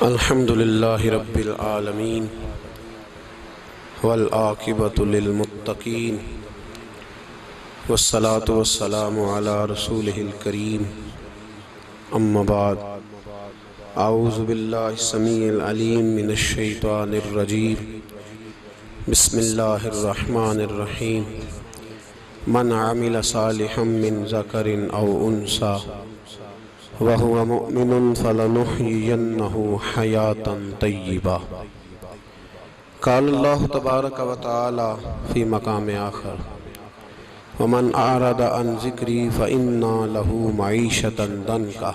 الحمد للہ رب العالمین والعاقبۃ للمتقین والصلاة والسلام علی رسولہ الکریم اما بعد اعوذ باللہ السمیع العلیم من الشیطان الرجیم بسم اللہ الرحمن الرحیم من عمل صالحا من ذکر او انثی وَهُوَ مُؤْمِنٌ فَلَنُحْيِيَنَّهُ حَيَاةً طَيِّبَةً قال اللہ تبارک و تعالی فی مقام آخر وَمَنْ أَعْرَضَ عَنْ ذِكْرِي فَإِنَّ لَهُ مَعِيشَةً ضَنْكًا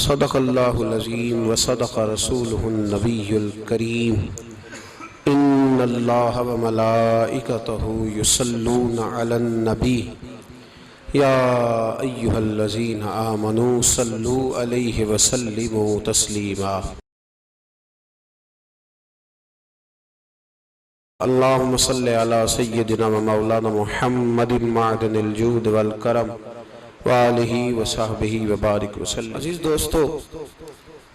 صدق اللہ العظیم وصدق رسولہ النبی الکریم ان اللہ وملائکتہ یصلون علی النبی یا ایہا الذین آمنوا صلوا علیہ وسلموا تسلیما اللہم صلی علی سیدنا و مولانا محمد معدن الجود والکرم وآلہ وصحبہ وبارک وسلم۔ عزیز دوستو،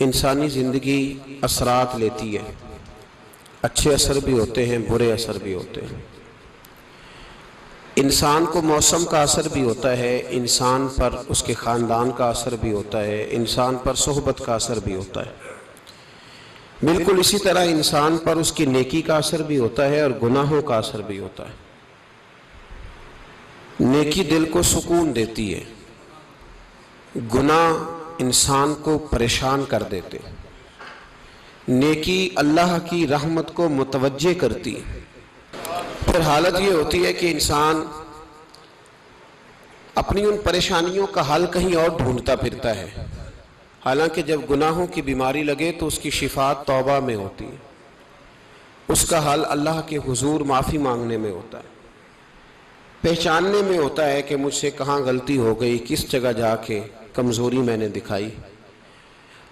انسانی زندگی اثرات لیتی ہے، اچھے اثر بھی ہوتے ہیں، برے اثر بھی ہوتے ہیں۔ انسان کو موسم کا اثر بھی ہوتا ہے، انسان پر اس کے خاندان کا اثر بھی ہوتا ہے، انسان پر صحبت کا اثر بھی ہوتا ہے۔ بالکل اسی طرح انسان پر اس کی نیکی کا اثر بھی ہوتا ہے اور گناہوں کا اثر بھی ہوتا ہے۔ نیکی دل کو سکون دیتی ہے، گناہ انسان کو پریشان کر دیتے۔ نیکی اللہ کی رحمت کو متوجہ کرتی ہے۔ پھر حالت یہ ہوتی ہے کہ انسان اپنی ان پریشانیوں کا حل کہیں اور ڈھونڈتا پھرتا ہے، حالانکہ جب گناہوں کی بیماری لگے تو اس کی شفا توبہ میں ہوتی ہے، اس کا حل اللہ کے حضور معافی مانگنے میں ہوتا ہے، پہچاننے میں ہوتا ہے کہ مجھ سے کہاں غلطی ہو گئی، کس جگہ جا کے کمزوری میں نے دکھائی۔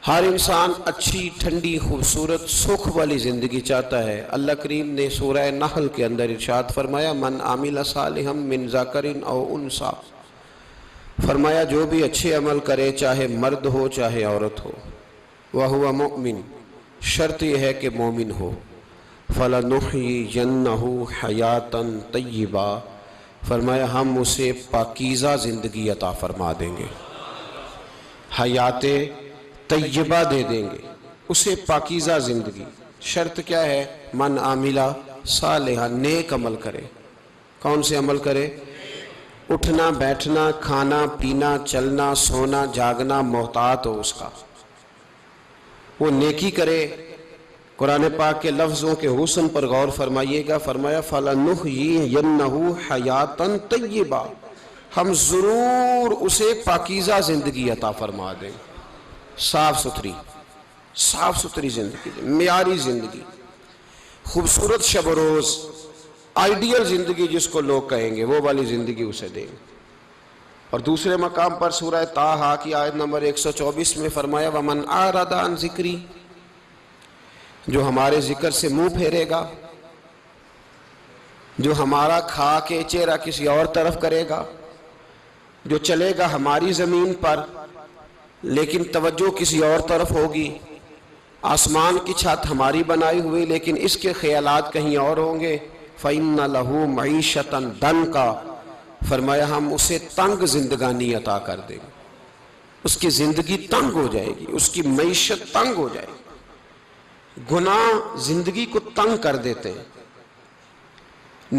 ہر انسان اچھی، ٹھنڈی، خوبصورت، سکھ والی زندگی چاہتا ہے۔ اللہ کریم نے سورہ نحل کے اندر ارشاد فرمایا من عمل صالحا من ذکر او انثی، فرمایا جو بھی اچھے عمل کرے، چاہے مرد ہو چاہے عورت ہو، وَهُوَ مُؤْمِن، شرط یہ ہے کہ مومن ہو، فَلَنُحْيِيَنَّهُ حَيَاةً طَيِّبَةً، فرمایا ہم اسے پاکیزہ زندگی عطا فرما دیں گے، حیات طیبہ دے دیں گے اسے، پاکیزہ زندگی۔ شرط کیا ہے؟ من عاملہ صالحہ، نیک عمل کرے۔ کون سے عمل کرے؟ اٹھنا بیٹھنا، کھانا پینا، چلنا سونا جاگنا محتاط ہو اس کا، وہ نیکی کرے۔ قرآن پاک کے لفظوں کے حسن پر غور فرمائیے گا، فرمایا فَلَنُحْيِيَنَّهُ حَيَاةً طَيِّبَةً، ہم ضرور اسے پاکیزہ زندگی عطا فرما دیں، صاف ستھری زندگی، معیاری زندگی، خوبصورت شب و روز، آئیڈیل زندگی جس کو لوگ کہیں گے، وہ والی زندگی اسے دیں۔ اور دوسرے مقام پر سورہ طٰہٰ کی آیت نمبر 124 میں فرمایا وَمَنْ أَعْرَضَ عَنْ ذِكْرِي، جو ہمارے ذکر سے منہ پھیرے گا، جو ہمارا کھا کے چہرہ کسی اور طرف کرے گا، جو چلے گا ہماری زمین پر لیکن توجہ کسی اور طرف ہوگی، آسمان کی چھت ہماری بنائی ہوئی لیکن اس کے خیالات کہیں اور ہوں گے، فَإِنَّ لَهُ مَعِيشَةً ضَنْكًا، فرمایا ہم اسے تنگ زندگانی عطا کر دیں گے، اس کی زندگی تنگ ہو جائے گی، اس کی معیشت تنگ ہو جائے گی۔ گناہ زندگی کو تنگ کر دیتے ہیں،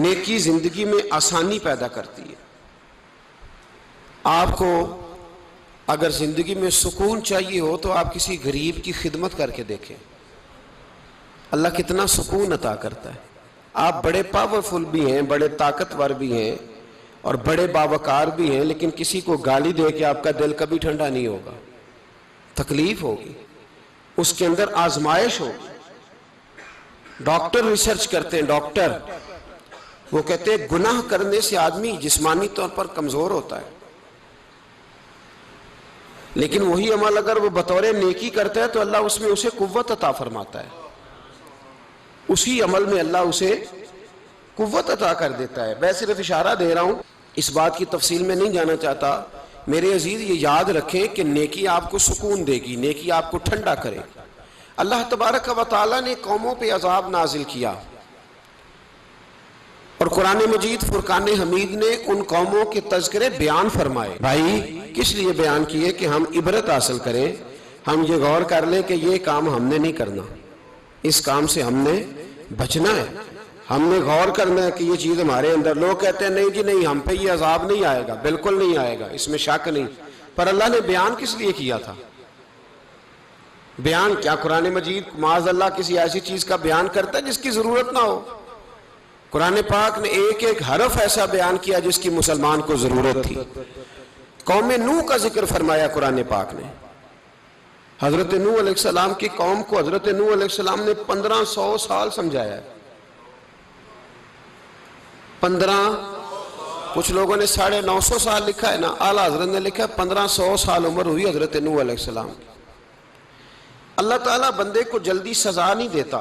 نیکی زندگی میں آسانی پیدا کرتی ہے۔ آپ کو اگر زندگی میں سکون چاہیے ہو تو آپ کسی غریب کی خدمت کر کے دیکھیں، اللہ کتنا سکون عطا کرتا ہے۔ آپ بڑے پاورفل بھی ہیں، بڑے طاقتور بھی ہیں اور بڑے باوقار بھی ہیں، لیکن کسی کو گالی دے کے آپ کا دل کبھی ٹھنڈا نہیں ہوگا، تکلیف ہوگی، اس کے اندر آزمائش ہوگی۔ ڈاکٹر ریسرچ کرتے ہیں، ڈاکٹر وہ کہتے ہیں گناہ کرنے سے آدمی جسمانی طور پر کمزور ہوتا ہے، لیکن وہی عمل اگر وہ بطور نیکی کرتا ہے تو اللہ اس میں اسے قوت عطا فرماتا ہے، اسی عمل میں اللہ اسے قوت عطا کر دیتا ہے۔ میں صرف اشارہ دے رہا ہوں، اس بات کی تفصیل میں نہیں جانا چاہتا۔ میرے عزیز یہ یاد رکھیں کہ نیکی آپ کو سکون دے گی، نیکی آپ کو ٹھنڈا کرے گی۔ اللہ تبارک و تعالیٰ نے قوموں پہ عذاب نازل کیا، اور قرآن مجید فرقان حمید نے ان قوموں کے تذکرے بیان فرمائے۔ بھائی کس لیے بیان کیے؟ کہ ہم عبرت حاصل کریں، ہم یہ غور کر لیں کہ یہ کام ہم نے نہیں کرنا، اس کام سے ہم نے بچنا ہے، ہم نے غور کرنا ہے کہ یہ چیز ہمارے اندر۔ لوگ کہتے ہیں نہیں جی نہیں، ہم پہ یہ عذاب نہیں آئے گا، بالکل نہیں آئے گا، اس میں شک نہیں۔ پر اللہ نے بیان کس لیے کیا تھا؟ بیان کیا قرآن مجید معاذ اللہ کسی ایسی چیز کا بیان کرتا ہے جس کی ضرورت نہ ہو؟ قرآن پاک نے ایک ایک حرف ایسا بیان کیا جس کی مسلمان کو ضرورت تھی۔ قوم نوح کا ذکر فرمایا قرآن پاک نے۔ حضرت نوح علیہ السلام کی قوم کو حضرت نوح علیہ السلام نے 1500 سال سمجھایا ہے۔ 15، کچھ لوگوں نے 950 سال لکھا ہے نا، اعلیٰ حضرت نے لکھا ہے 1500 سال عمر ہوئی حضرت نوح علیہ السلام کی۔ اللہ تعالیٰ بندے کو جلدی سزا نہیں دیتا،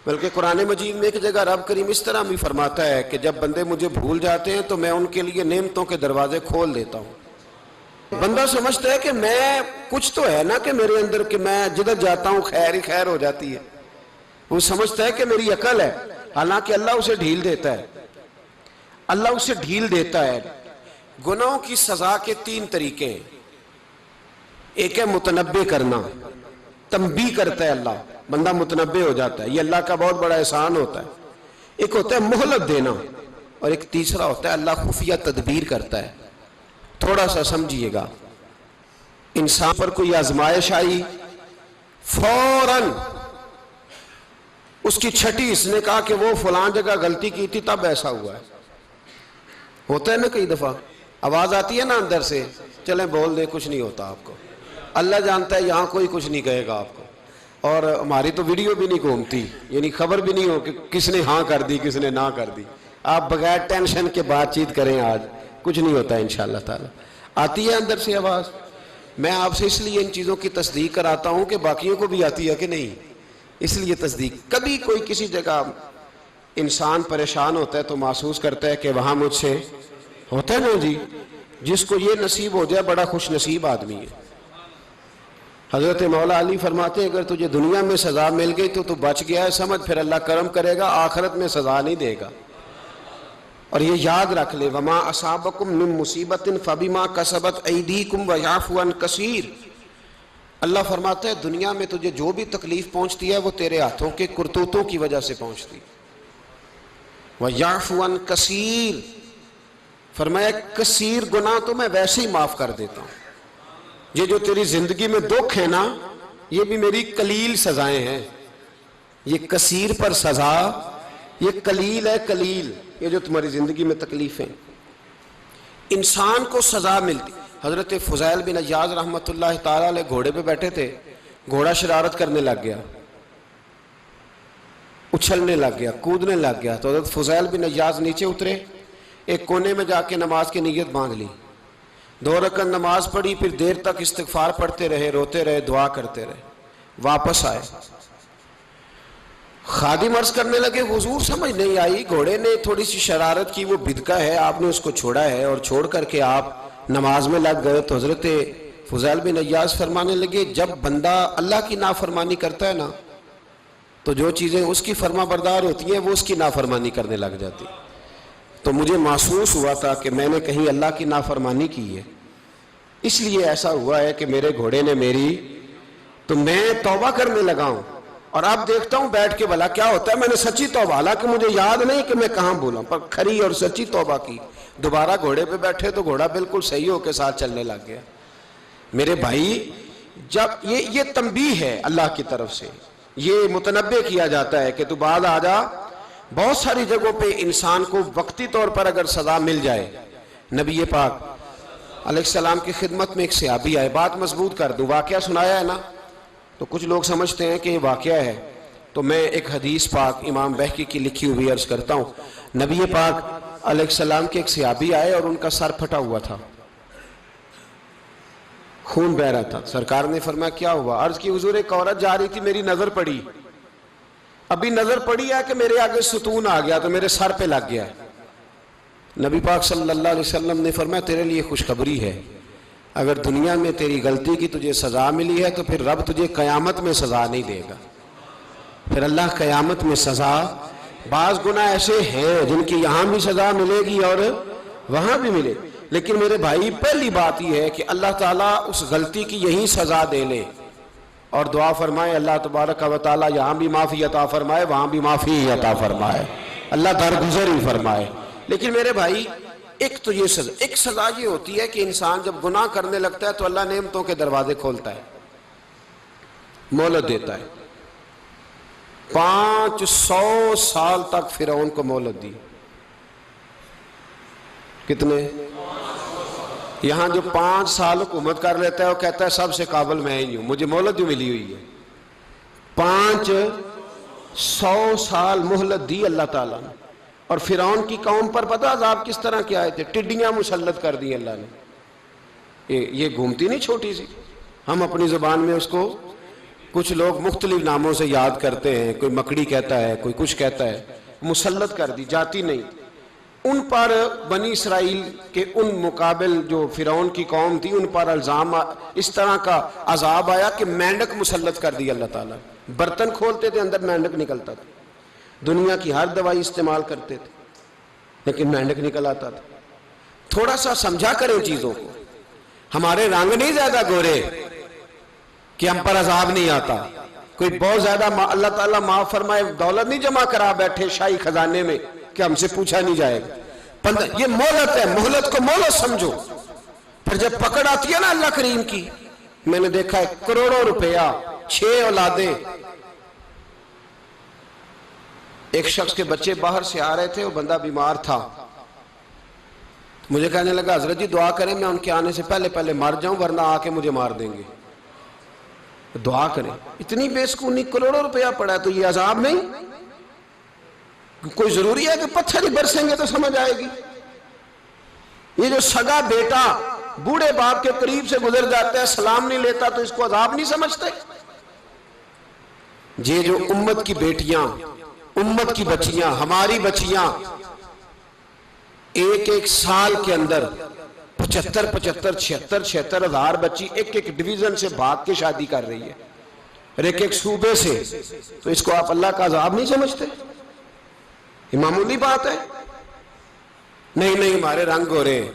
بلکہ قرآن مجید میں ایک جگہ رب کریم اس طرح بھی فرماتا ہے کہ جب بندے مجھے بھول جاتے ہیں تو میں ان کے لیے نعمتوں کے دروازے کھول دیتا ہوں۔ بندہ سمجھتا ہے کہ میں کچھ تو ہے نا کہ میرے اندر، کہ میں جدھر جاتا ہوں خیر ہی خیر ہو جاتی ہے، وہ سمجھتا ہے کہ میری عقل ہے، حالانکہ اللہ اسے ڈھیل دیتا ہے۔ اللہ اسے ڈھیل دیتا ہے۔ گناہوں کی سزا کے 3 طریقے ہیں۔ ایک ہے متنبع کرنا، تنبیہ کرتا ہے اللہ، بندہ متنبع ہو جاتا ہے، یہ اللہ کا بہت بڑا احسان ہوتا ہے۔ ایک ہوتا ہے مہلت دینا، اور ایک تیسرا ہوتا ہے اللہ خفیہ تدبیر کرتا ہے۔ تھوڑا سا سمجھیے گا، انسان پر کوئی آزمائش آئی، فوراً اس کی چھٹی اس نے کہا کہ وہ فلاں جگہ غلطی کی تھی تب ایسا ہوا ہے۔ ہوتا ہے نا کئی دفعہ، آواز آتی ہے نا اندر سے، چلیں بول دیں کچھ نہیں ہوتا آپ کو، اللہ جانتا ہے یہاں کوئی کچھ نہیں کہے گا آپ کو، اور ہماری تو ویڈیو بھی نہیں گھومتی، یعنی خبر بھی نہیں ہو کہ کس نے ہاں کر دی کس نے نہ کر دی۔ آپ بغیر ٹینشن کے بات چیت کریں، آج کچھ نہیں ہوتا ہے انشاءاللہ تعالی۔ آتی ہے اندر سے آواز؟ میں آپ سے اس لیے ان چیزوں کی تصدیق کراتا ہوں کہ باقیوں کو بھی آتی ہے کہ نہیں، اس لیے تصدیق۔ کبھی کوئی کسی جگہ انسان پریشان ہوتا ہے تو محسوس کرتا ہے کہ وہاں مجھ سے ہوتا ہے نا جی، جس کو یہ نصیب ہو جائے بڑا خوش نصیب آدمی ہے۔ حضرت مولا علی فرماتے ہیں اگر تجھے دنیا میں سزا مل گئی تو بچ گیا ہے، سمجھ پھر اللہ کرم کرے گا، آخرت میں سزا نہیں دے گا۔ اور یہ یاد رکھ لے، وما اصابکم من مصیبت فبما کسبت ایدیکم ویعفو عن کثیر۔ اللہ فرماتا ہے دنیا میں تجھے جو بھی تکلیف پہنچتی ہے وہ تیرے ہاتھوں کے کرتوتوں کی وجہ سے پہنچتی ہے۔ ویعفو عن کثیر، فرمایا کثیر گناہ تو میں ویسے ہی معاف کر دیتا ہوں۔ یہ جو تیری زندگی میں دکھ ہے نا، یہ بھی میری قلیل سزائیں ہیں۔ یہ کثیر پر سزا، یہ قلیل ہے، قلیل یہ جو تمہاری زندگی میں تکلیفیں۔ انسان کو سزا ملتی۔ حضرت فضیل بن عیاض رحمۃ اللہ تعالی علیہ گھوڑے پہ بیٹھے تھے، گھوڑا شرارت کرنے لگ گیا، اچھلنے لگ گیا، کودنے لگ گیا، تو حضرت فضیل بن عیاض نیچے اترے، ایک کونے میں جا کے نماز کی نیت باندھ لی، 2 رکعت نماز پڑھی، پھر دیر تک استغفار پڑھتے رہے، روتے رہے، دعا کرتے رہے، واپس آئے۔ خادم عرض کرنے لگے حضور سمجھ نہیں آئی، گھوڑے نے تھوڑی سی شرارت کی، وہ بدکا ہے، آپ نے اس کو چھوڑا ہے اور چھوڑ کر کے آپ نماز میں لگ گئے۔ تو حضرت فضیل بن عیاض فرمانے لگے جب بندہ اللہ کی نافرمانی کرتا ہے نا تو جو چیزیں اس کی فرما بردار ہوتی ہیں وہ اس کی نافرمانی کرنے لگ جاتی۔ تو مجھے محسوس ہوا تھا کہ میں نے کہیں اللہ کی نافرمانی کی ہے، اس لیے ایسا ہوا ہے کہ میرے گھوڑے نے میری، تو میں توبہ کرنے لگا ہوں، اور اب دیکھتا ہوں بیٹھ کے بھلا کیا ہوتا ہے۔ میں نے سچی توبہ، حالانکہ مجھے یاد نہیں کہ میں کہاں بولا، پر کھری اور سچی توبہ کی۔ دوبارہ گھوڑے پہ بیٹھے تو گھوڑا بالکل صحیح ہو کے ساتھ چلنے لگ گیا۔ میرے بھائی جب یہ تنبیہ ہے اللہ کی طرف سے، یہ متنبع کیا جاتا ہے کہ تو بعد آ جا۔ بہت ساری جگہوں پہ انسان کو وقتی طور پر اگر سزا مل جائے، نبی پاک علیہ السلام کی خدمت میں ایک صحابی آئے، بات مضبوط کر دوں، واقعہ سنایا ہے نا تو کچھ لوگ سمجھتے ہیں کہ یہ واقعہ ہے، تو میں ایک حدیث پاک امام بہقی کی لکھی ہوئی عرض کرتا ہوں۔ نبی پاک علیہ السلام کے ایک صحابی آئے اور ان کا سر پھٹا ہوا تھا، خون بہ رہا تھا۔ سرکار نے فرمایا کیا ہوا؟ عرض کی حضور ایک عورت جا رہی تھی، میری نظر پڑی، ابھی نظر پڑی ہے کہ میرے آگے ستون آ گیا تو میرے سر پہ لگ گیا۔ نبی پاک صلی اللہ علیہ وسلم نے فرمایا تیرے لیے خوشخبری ہے، اگر دنیا میں تیری غلطی کی تجھے سزا ملی ہے تو پھر رب تجھے قیامت میں سزا نہیں دے گا. پھر اللہ قیامت میں سزا، بعض گناہ ایسے ہیں جن کی یہاں بھی سزا ملے گی اور وہاں بھی ملے، لیکن میرے بھائی پہلی بات یہ ہے کہ اللہ تعالیٰ اس غلطی کی یہی سزا دے لے اور دعا فرمائے اللہ تبارک و تعالیٰ یہاں بھی معافی عطا فرمائے وہاں بھی معافی عطا فرمائے، اللہ درگزر ہی فرمائے. لیکن میرے بھائی ایک تو یہ سزا، ایک سزا یہ ہوتی ہے کہ انسان جب گناہ کرنے لگتا ہے تو اللہ نعمتوں کے دروازے کھولتا ہے، مہلت دیتا ہے. 500 سال تک فرعون کو مہلت دی. کتنے؟ یہاں جو 5 سال حکومت کر لیتا ہے وہ کہتا ہے سب سے قابل میں ہی ہوں، مجھے مہلت جو ملی ہوئی ہے. 500 سال مہلت دی اللہ تعالیٰ نے. اور فرعون کی قوم پر پتہ عذاب کس طرح کیا آئے تھے؟ ٹڈیاں مسلط کر دی اللہ نے. یہ گھومتی نہیں چھوٹی سی، ہم اپنی زبان میں اس کو کچھ لوگ مختلف ناموں سے یاد کرتے ہیں، کوئی مکڑی کہتا ہے، کوئی کچھ کہتا ہے. مسلط کر دی، جاتی نہیں. ان پر بنی اسرائیل کے ان مقابل جو فرعون کی قوم تھی ان پر الزام اس طرح کا عذاب آیا کہ مینڈک مسلط کر دی اللہ تعالیٰ. برتن کھولتے تھے اندر مینڈک نکلتا تھا. دنیا کی ہر دوائی استعمال کرتے تھے لیکن مینڈک نکل آتا تھا. تھوڑا سا سمجھا کریں چیزوں کو. ہمارے رنگ نہیں زیادہ گورے کہ ہم پر عذاب نہیں آتا. کوئی بہت زیادہ اللہ تعالیٰ معاف فرمائے دولت نہیں جمع کرا بیٹھے شاہی خزانے میں کہ ہم سے پوچھا نہیں جائے گا. یہ مہلت ہے، مہلت کو مہلت سمجھو. پھر جب پکڑ آتی ہے نا اللہ کریم کی، میں نے دیکھا ہے کروڑوں روپیہ، 6 اولادیں. ایک شخص کے بچے باہر سے آ رہے تھے، وہ بندہ بیمار تھا. مجھے کہنے لگا حضرت جی دعا کریں میں ان کے آنے سے پہلے مر جاؤں ورنہ آ کے مجھے مار دیں گے. دعا کریں. اتنی بے سکونی، کروڑوں روپیہ پڑا ہے تو یہ عذاب نہیں؟ کوئی ضروری ہے کہ پتھر ہی برسیں گے تو سمجھ آئے گی؟ یہ جو سگا بیٹا بوڑھے باپ کے قریب سے گزر جاتا ہے سلام نہیں لیتا تو اس کو عذاب نہیں سمجھتے؟ یہ جو امت کی بیٹیاں، امت کی بچیاں، ہماری بچیاں ایک سال کے اندر 75 76 ہزار بچی ایک ڈویژن سے بھاگ کے شادی کر رہی ہے اور ایک صوبے سے، تو اس کو آپ اللہ کا عذاب نہیں سمجھتے؟ یہ معمولی بات ہے. نہیں ہمارے رنگ ہو رہے ہیں،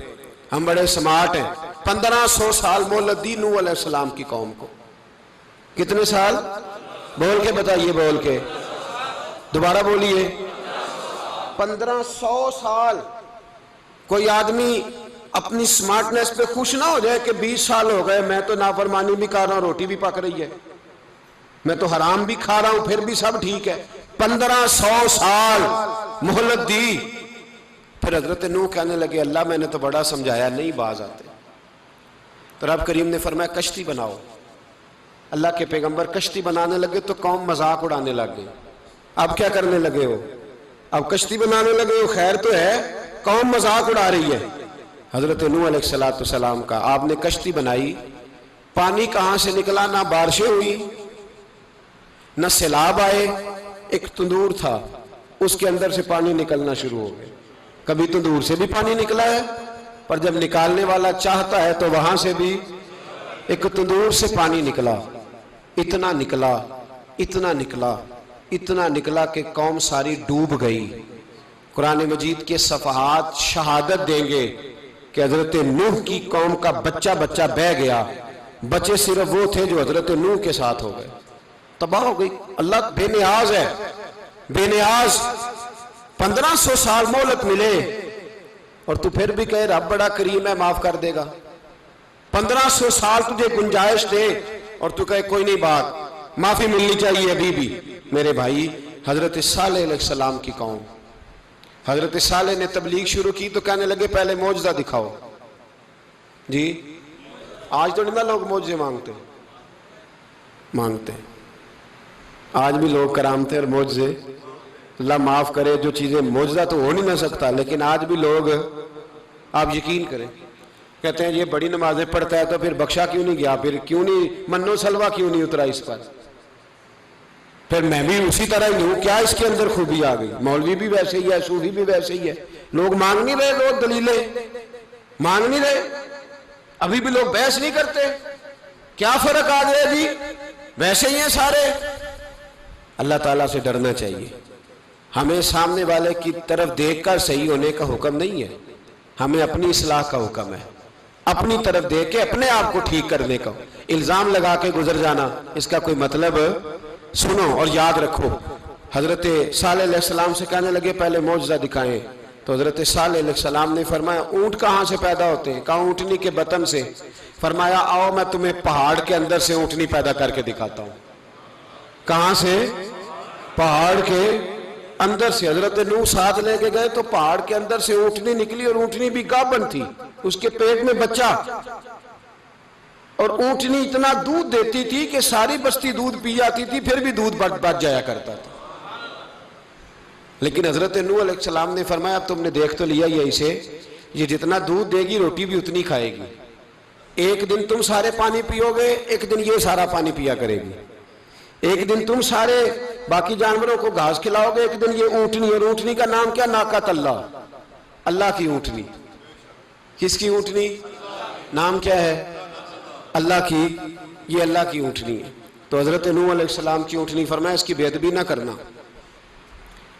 ہم بڑے سمارٹ ہیں. 1500 سال مہلت دی نوح علیہ السلام کی قوم کو. کتنے سال؟ بول کے بتائیے، بول کے دوبارہ بولیے. 1500 سال. کوئی آدمی اپنی سمارٹنس پہ خوش نہ ہو جائے کہ 20 سال ہو گئے میں تو نافرمانی بھی کر رہا ہوں، روٹی بھی پک رہی ہے، میں تو حرام بھی کھا رہا ہوں پھر بھی سب ٹھیک ہے. 1500 سال مہلت دی. پھر حضرت نوح کہنے لگے اللہ میں نے تو بڑا سمجھایا نہیں باز آتے. تو رب کریم نے فرمایا کشتی بناؤ. اللہ کے پیغمبر کشتی بنانے لگے تو قوم مذاق اڑانے لگ گئی. اب کیا کرنے لگے ہو؟ اب کشتی بنانے لگے ہو، خیر تو ہے، قوم مذاق اڑا رہی ہے. حضرت نوح علیہ السلام کا آپ نے کشتی بنائی، پانی کہاں سے نکلا؟ نہ بارشیں ہوئی نہ سیلاب آئے. ایک تندور تھا اس کے اندر سے پانی نکلنا شروع ہو گیا. کبھی تندور سے بھی پانی نکلا ہے، پر جب نکالنے والا چاہتا ہے تو وہاں سے بھی ایک تندور سے پانی نکلا. اتنا نکلا کہ قوم ساری ڈوب گئی. قرآن مجید کے صفحات شہادت دیں گے کہ حضرت نوح کی قوم کا بچہ بہ گیا. بچے صرف وہ تھے جو حضرت نوح کے ساتھ ہو گئے، تباہ ہو گئی. اللہ بے نیاز ہے، بے نیاز. 1500 سال مہلت ملے اور تو پھر بھی کہے رب بڑا کریم ہے معاف کر دے گا. 1500 سال تجھے گنجائش دے اور تو کہے کوئی نہیں بات معافی ملنی چاہیے ابھی بھی. میرے بھائی حضرت صالح علیہ السلام کی قوم، حضرت صالح نے تبلیغ شروع کی تو کہنے لگے پہلے معجزہ دکھاؤ. جی آج تو نہیں لوگ معجزے مانگتے ہیں. آج بھی لوگ کرامتے اور معجزے، اللہ معاف کرے جو چیزیں معجزہ تو ہو نہیں نہ سکتا، لیکن آج بھی لوگ، آپ یقین کریں، کہتے ہیں یہ بڑی نمازیں پڑھتا ہے تو پھر بخشا کیوں نہیں گیا، پھر کیوں نہیں منو سلوا کیوں نہیں اترا اس پر، پھر میں بھی اسی طرح ہی ہوں، کیا اس کے اندر خوبی آ گئی؟ مولوی بھی ویسے ہی ہے، صوفی بھی ویسے ہی ہے. لوگ مانگ نہیں رہے، لوگ دلیلیں مانگ نہیں رہے. ابھی بھی لوگ بحث نہیں کرتے، کیا فرق آ گیا جی، ویسے ہی ہیں سارے۔ اللہ تعالیٰ سے ڈرنا چاہیے۔ ہمیں سامنے والے کی طرف دیکھ کر صحیح ہونے کا حکم نہیں ہے، ہمیں اپنی اصلاح کا حکم ہے، اپنی طرف دیکھ کے اپنے آپ کو ٹھیک کرنے کا۔ الزام لگا کے گزر جانا، اس کا کوئی مطلب سنو اور یاد رکھو۔ حضرت صالح علیہ السلام سے کہنے لگے پہلے معجزہ دکھائیں، تو حضرت صالح علیہ السلام نے فرمایا اونٹ کہاں سے پیدا ہوتے ہیں؟ کہا اونٹنی کے بطن سے۔ فرمایا آؤ میں تمہیں پہاڑ کے اندر سے اونٹنی پیدا کر کے دکھاتا ہوں۔ کہاں سے؟ پہاڑ کے اندر سے۔ حضرت نوح ساتھ لے کے گئے تو پہاڑ کے اندر سے اونٹنی نکلی، اور اونٹنی بھی گابن تھی، اس کے پیٹ میں بچہ، اور اونٹنی اتنا دودھ دیتی تھی کہ ساری بستی دودھ پی جاتی تھی، پھر بھی دودھ بچ جایا کرتا تھا۔ لیکن حضرت نوح علیہ السلام نے فرمایا اب تم نے دیکھ تو لیا یہ اسے، یہ جتنا دودھ دے گی روٹی بھی اتنی کھائے گی، ایک دن تم سارے پانی پیو گے، ایک دن یہ سارا پانی پیا کرے گی، ایک دن تم سارے باقی جانوروں کو گھاس کھلاؤ گے، ایک دن یہ اونٹنی، اور اونٹنی کا نام کیا؟ ناقۃ اللہ، اللہ کی اونٹنی۔ کس کی اونٹنی؟ نام کیا ہے؟ اللہ کی، یہ اللہ کی اونٹنی ہے۔ تو حضرت نوح علیہ السلام کی اونٹنی فرمایا اس کی بے ادبی نہ کرنا۔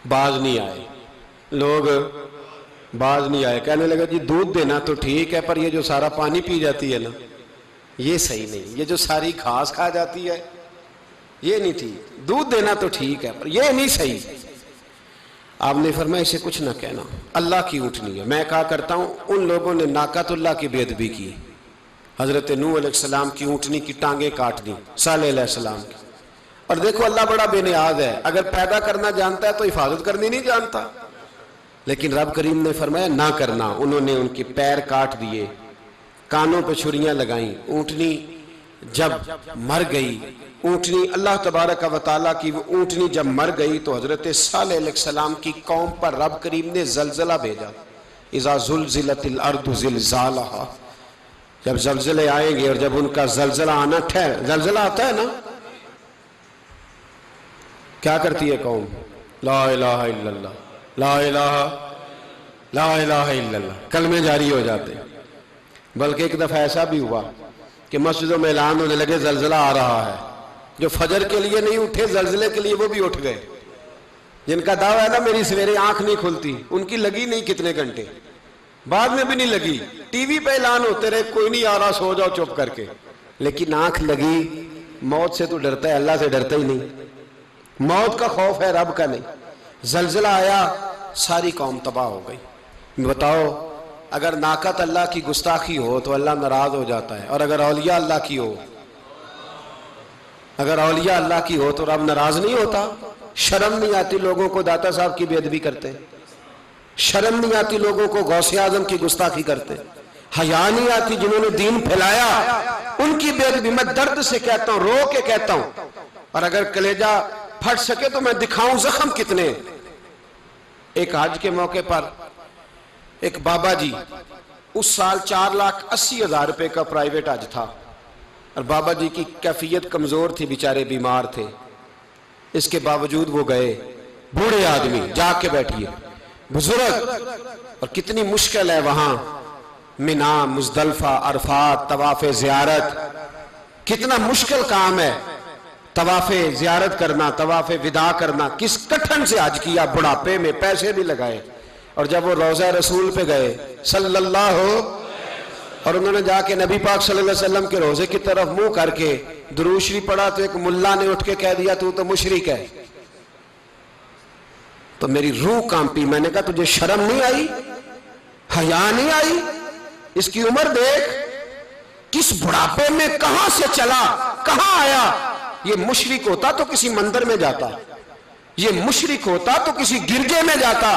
باز نہیں آئے لوگ، باز نہیں آئے، کہنے لگا جی دودھ دینا تو ٹھیک ہے، پر یہ جو سارا پانی پی جاتی ہے نا یہ صحیح نہیں، یہ جو ساری گھاس کھا جاتی ہے یہ نہیں ٹھیک، دودھ دینا تو ٹھیک ہے پر یہ نہیں صحیح۔ آپ نے فرمایا اسے کچھ نہ کہنا، اللہ کی اونٹنی ہے۔ میں کہا کرتا ہوں ان لوگوں نے ناقۃ اللہ کی بے ادبی کی، حضرت نوح علیہ السلام کی اونٹنی کی ٹانگیں کاٹ دی، صالح علیہ السلام کی۔ اور دیکھو اللہ بڑا بے نیاز ہے، اگر پیدا کرنا جانتا ہے تو حفاظت کرنی نہیں جانتا، لیکن رب کریم نے فرمایا نہ کرنا۔ انہوں نے ان کے پیر کاٹ دیے، کانوں پہ چھریاں لگائیں۔ اونٹنی جب مر گئی، اونٹنی اللہ تبارک و تعالیٰ کی وہ اونٹنی جب مر گئی تو حضرت صالح علیہ السلام کی قوم پر رب کریم نے زلزلہ بھیجا۔ اذا زلزلت الارض زلزالہا، جب زلزلے آئیں گے اور جب ان کا زلزلہ آنا زلزلہ آتا ہے نا، کیا کرتی ہے قوم؟ لا الہ الا اللہ، لا الہ الا اللہ، کلمے جاری ہو جاتے ہیں۔ بلکہ ایک دفعہ ایسا بھی ہوا کہ مسجدوں میں اعلان ہونے لگے زلزلہ آ رہا ہے، جو فجر کے لیے نہیں اٹھے زلزلے کے لیے وہ بھی اٹھ گئے، جن کا دعویٰ ہے نا میری سویرے آنکھ نہیں کھلتی، ان کی لگی نہیں کتنے گھنٹے، بعد میں بھی نہیں لگی، ٹی وی پہ اعلان ہوتے رہے کوئی نہیں آ رہا سو جاؤ چپ کر کے، لیکن آنکھ لگی۔ موت سے تو ڈرتا ہے، اللہ سے ڈرتا ہی نہیں، موت کا خوف ہے رب کا نہیں۔ زلزلہ آیا، ساری قوم تباہ ہو گئی۔ بتاؤ اگر ناقۃ اللہ کی گستاخی ہو تو اللہ ناراض ہو جاتا ہے، اور اگر اولیاء اللہ کی ہو، اگر اولیاء اللہ کی ہو تو رب ناراض نہیں ہوتا؟ شرم نہیں آتی لوگوں کو داتا صاحب کی بے ادبی کرتے، شرم نہیں آتی لوگوں کو غوث اعظم کی گستاخی کرتے، حیا نہیں آتی جنہوں نے دین پھیلایا ان کی بے ادبی؟ میں درد سے کہتا ہوں، رو کے کہتا ہوں، اور اگر کلیجہ پھٹ سکے تو میں دکھاؤں زخم کتنے۔ ایک حج کے موقع پر ایک بابا جی، اس سال 4,80,000 روپے کا پرائیویٹ حج تھا، اور بابا جی کی کیفیت کمزور تھی، بیچارے بیمار تھے، اس کے باوجود وہ گئے۔ بوڑھے آدمی، جا کے بیٹھیے، بزرگ، اور کتنی مشکل ہے وہاں منا، مزدلفہ، عرفات، طواف زیارت، کتنا مشکل کام ہے طواف زیارت کرنا، طواف وداع کرنا۔ کس کٹھن سے حج کیا، بڑھاپے میں پیسے بھی لگائے، اور جب وہ روضہ رسول پہ گئے صلی اللہ، اور انہوں نے جا کے نبی پاک صلی اللہ علیہ وسلم کے روضے کی طرف منہ کر کے درود شریف پڑھا تو ایک ملا نے اٹھ کے کہہ دیا تو مشرک ہے۔ تو میری روح کانپی، میں نے کہا تجھے شرم نہیں آئی، حیا نہیں آئی؟ اس کی عمر دیکھ، کس بڑھاپے میں کہاں سے چلا، کہاں آیا۔ یہ مشرک ہوتا تو کسی مندر میں جاتا، یہ مشرک ہوتا تو کسی گرجے میں جاتا،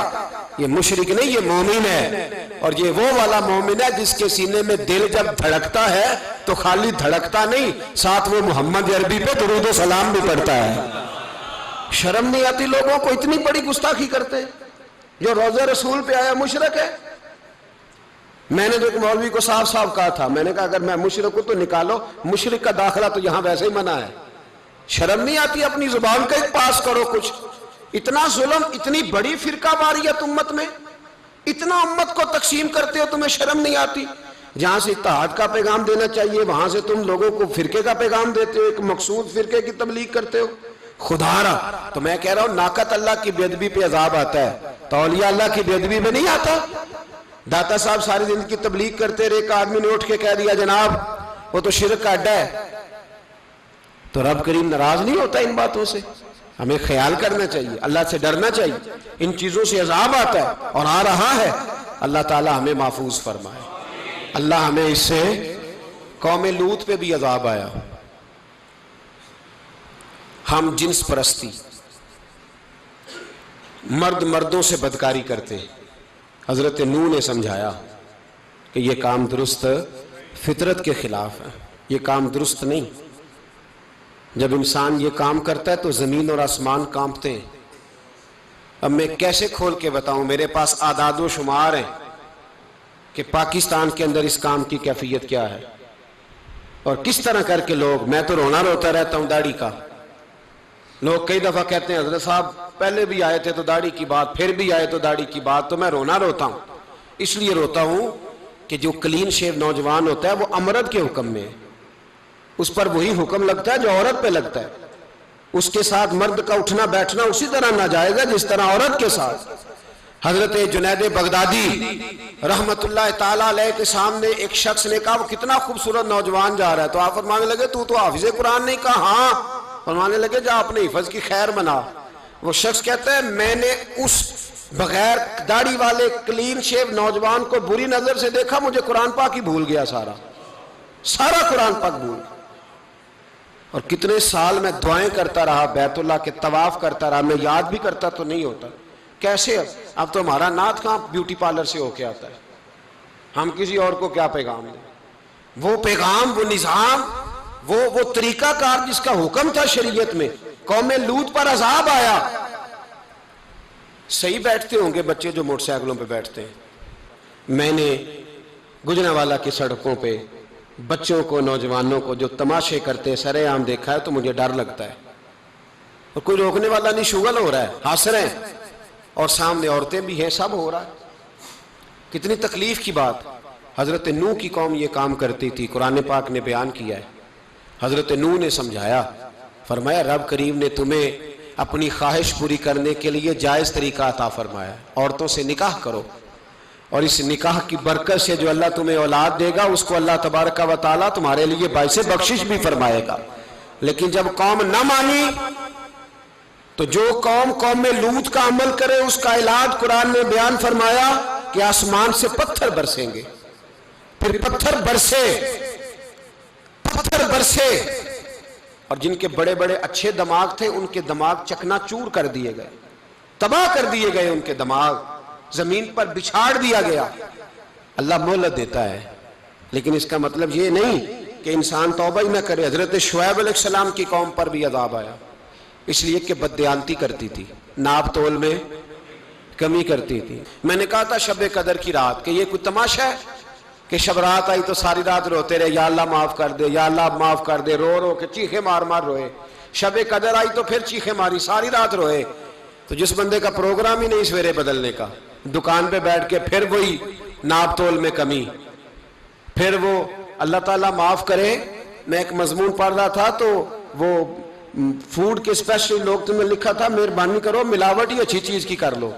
یہ مشرک نہیں، یہ مومن ہے، اور یہ وہ والا مومن ہے جس کے سینے میں دل جب دھڑکتا ہے تو خالی دھڑکتا نہیں، ساتھ وہ محمد عربی پہ درود و سلام بھی پڑھتا ہے۔ شرم نہیں آتی لوگوں کو؟ اتنی بڑی گستاخی کرتے، جو روضہ رسول پہ آیا مشرک ہے۔ میں نے جو ایک مولوی کو صاف صاف کہا تھا، میں نے کہا اگر میں مشرک ہوں تو نکالو، مشرک کا داخلہ تو یہاں ویسے ہی منع ہے۔ شرم نہیں آتی؟ اپنی زبان کا ایک پاس کرو کچھ۔ اتنا ظلم، اتنی بڑی فرقہ واریت امت میں، اتنا امت کو تقسیم کرتے ہو، تمہیں شرم نہیں آتی؟ جہاں سے اتحاد کا پیغام دینا چاہیے وہاں سے تم لوگوں کو فرقے کا پیغام دیتے ہو، ایک مقصود فرقے کی تبلیغ کرتے ہو. خدا را تو میں کہہ رہا ہوں ناقت اللہ کی بے ادبی پہ عذاب آتا ہے تو اولیاء اللہ کی بے ادبی پہ نہیں آتا. داتا صاحب ساری زندگی تبلیغ کرتے رہے، ایک آدمی نے اٹھ کے کہہ دیا جناب وہ تو شرک کا اڈا ہے، تو رب کریم ناراض نہیں ہوتا ان باتوں سے؟ ہمیں خیال کرنا چاہیے، اللہ سے ڈرنا چاہیے. ان چیزوں سے عذاب آتا ہے اور آ رہا ہے. اللہ تعالی ہمیں محفوظ فرمائے. اللہ ہمیں اس سے، قوم لوط پہ بھی عذاب آیا. ہم جنس پرستی، مرد مردوں سے بدکاری کرتے. حضرت نوح نے سمجھایا کہ یہ کام درست فطرت کے خلاف ہے، یہ کام درست نہیں. جب انسان یہ کام کرتا ہے تو زمین اور آسمان کانپتے ہیں. اب میں کیسے کھول کے بتاؤں، میرے پاس اعداد و شمار ہیں کہ پاکستان کے اندر اس کام کی کیفیت کیا ہے اور کس طرح کر کے لوگ، میں تو رونا روتا رہتا ہوں داڑھی کا. لوگ کئی دفعہ کہتے ہیں حضرت صاحب پہلے بھی آئے تھے تو داڑھی کی بات، پھر بھی آئے تو داڑھی کی بات. تو میں رونا روتا ہوں، اس لیے روتا ہوں کہ جو کلین شیو نوجوان ہوتا ہے وہ امرد کے حکم میں ہے، اس پر وہی حکم لگتا ہے جو عورت پہ لگتا ہے. اس کے ساتھ مرد کا اٹھنا بیٹھنا اسی طرح ناجائز ہے جس طرح عورت کے ساتھ. حضرت جنید بغدادی رحمت اللہ تعالیٰ علیہ کے سامنے ایک شخص نے کہا وہ کتنا خوبصورت نوجوان جا رہا ہے، تو آپ فرمانے لگے تو حافظ قرآن نہیں؟ کہا ہاں. فرمانے لگے جا اپنے حفظ کی خیر بنا. وہ شخص کہتا ہے میں نے اس بغیر داڑھی والے کلین شیو نوجوان کو بری نظر سے دیکھا، مجھے قرآن پاک ہی بھول گیا، سارا قرآن پاک بھول گیا. اور کتنے سال میں دعائیں کرتا رہا، بیت اللہ کے طواف کرتا رہا، میں یاد بھی کرتا تو نہیں ہوتا. کیسے اب تو ہمارا نعت کہاں بیوٹی پارلر سے ہو کے آتا ہے، ہم کسی اور کو کیا پیغام دیں؟ وہ پیغام، وہ نظام، وہ طریقہ کار جس کا حکم تھا شریعت میں. قوم لوط پر عذاب آیا. صحیح بیٹھتے ہوں گے بچے جو موٹر سائیکلوں پہ بیٹھتے ہیں. میں نے گجرانوالہ کی سڑکوں پہ بچوں کو، نوجوانوں کو جو تماشے کرتے سرے عام دیکھا ہے تو مجھے ڈر لگتا ہے. اور کوئی روکنے والا نہیں، شغل ہو رہا ہے، ہنس رہے ہیں اور سامنے عورتیں بھی ہیں، سب ہو رہا ہے. کتنی تکلیف کی بات. حضرت نوح کی قوم یہ کام کرتی تھی، قرآن پاک نے بیان کیا ہے. حضرت نوح نے سمجھایا، فرمایا رب کریم نے تمہیں اپنی خواہش پوری کرنے کے لیے جائز طریقہ عطا فرمایا، عورتوں سے نکاح کرو، اور اس نکاح کی برکت سے جو اللہ تمہیں اولاد دے گا اس کو اللہ تبارک و تعالیٰ تمہارے لیے باعث بخشش بھی فرمائے گا. لیکن جب قوم نہ مانی تو جو قوم میں لوط کا عمل کرے اس کا علاج قرآن نے بیان فرمایا کہ آسمان سے پتھر برسیں گے. پھر پتھر برسے اور جن کے بڑے بڑے اچھے دماغ تھے ان کے دماغ چکنا چور کر دیے گئے، تباہ کر دیے گئے، ان کے دماغ زمین پر بچھاڑ دیا گیا. اللہ مہلت دیتا ہے لیکن اس کا مطلب یہ نہیں کہ انسان توبہ ہی نہ کرے. حضرت شعیب علیہ السلام کی قوم پر بھی عذاب آیا، اس لیے کہ بددیانتی کرتی تھی، ناپ تول میں کمی کرتی تھی. میں نے کہا تھا شب قدر کی رات کہ یہ کوئی تماشا ہے کہ شب رات آئی تو ساری رات روتے رہے یا اللہ معاف کر دے، یا اللہ معاف کر دے، رو رو کے چیخے مار مار روئے. شب قدر آئی تو پھر چیخے ماری، ساری رات روئے. تو جس بندے کا پروگرام ہی نہیں سویرے بدلنے کا، دکان پہ بیٹھ کے پھر وہی ناپ تول میں کمی، پھر وہ اللہ تعالیٰ معاف کرے. میں ایک مضمون پڑھ رہا تھا تو وہ فوڈ کے اسپیشل لوگ تمہیں لکھا تھا مہربانی کرو ملاوٹ ہی اچھی چیز کی کر لو،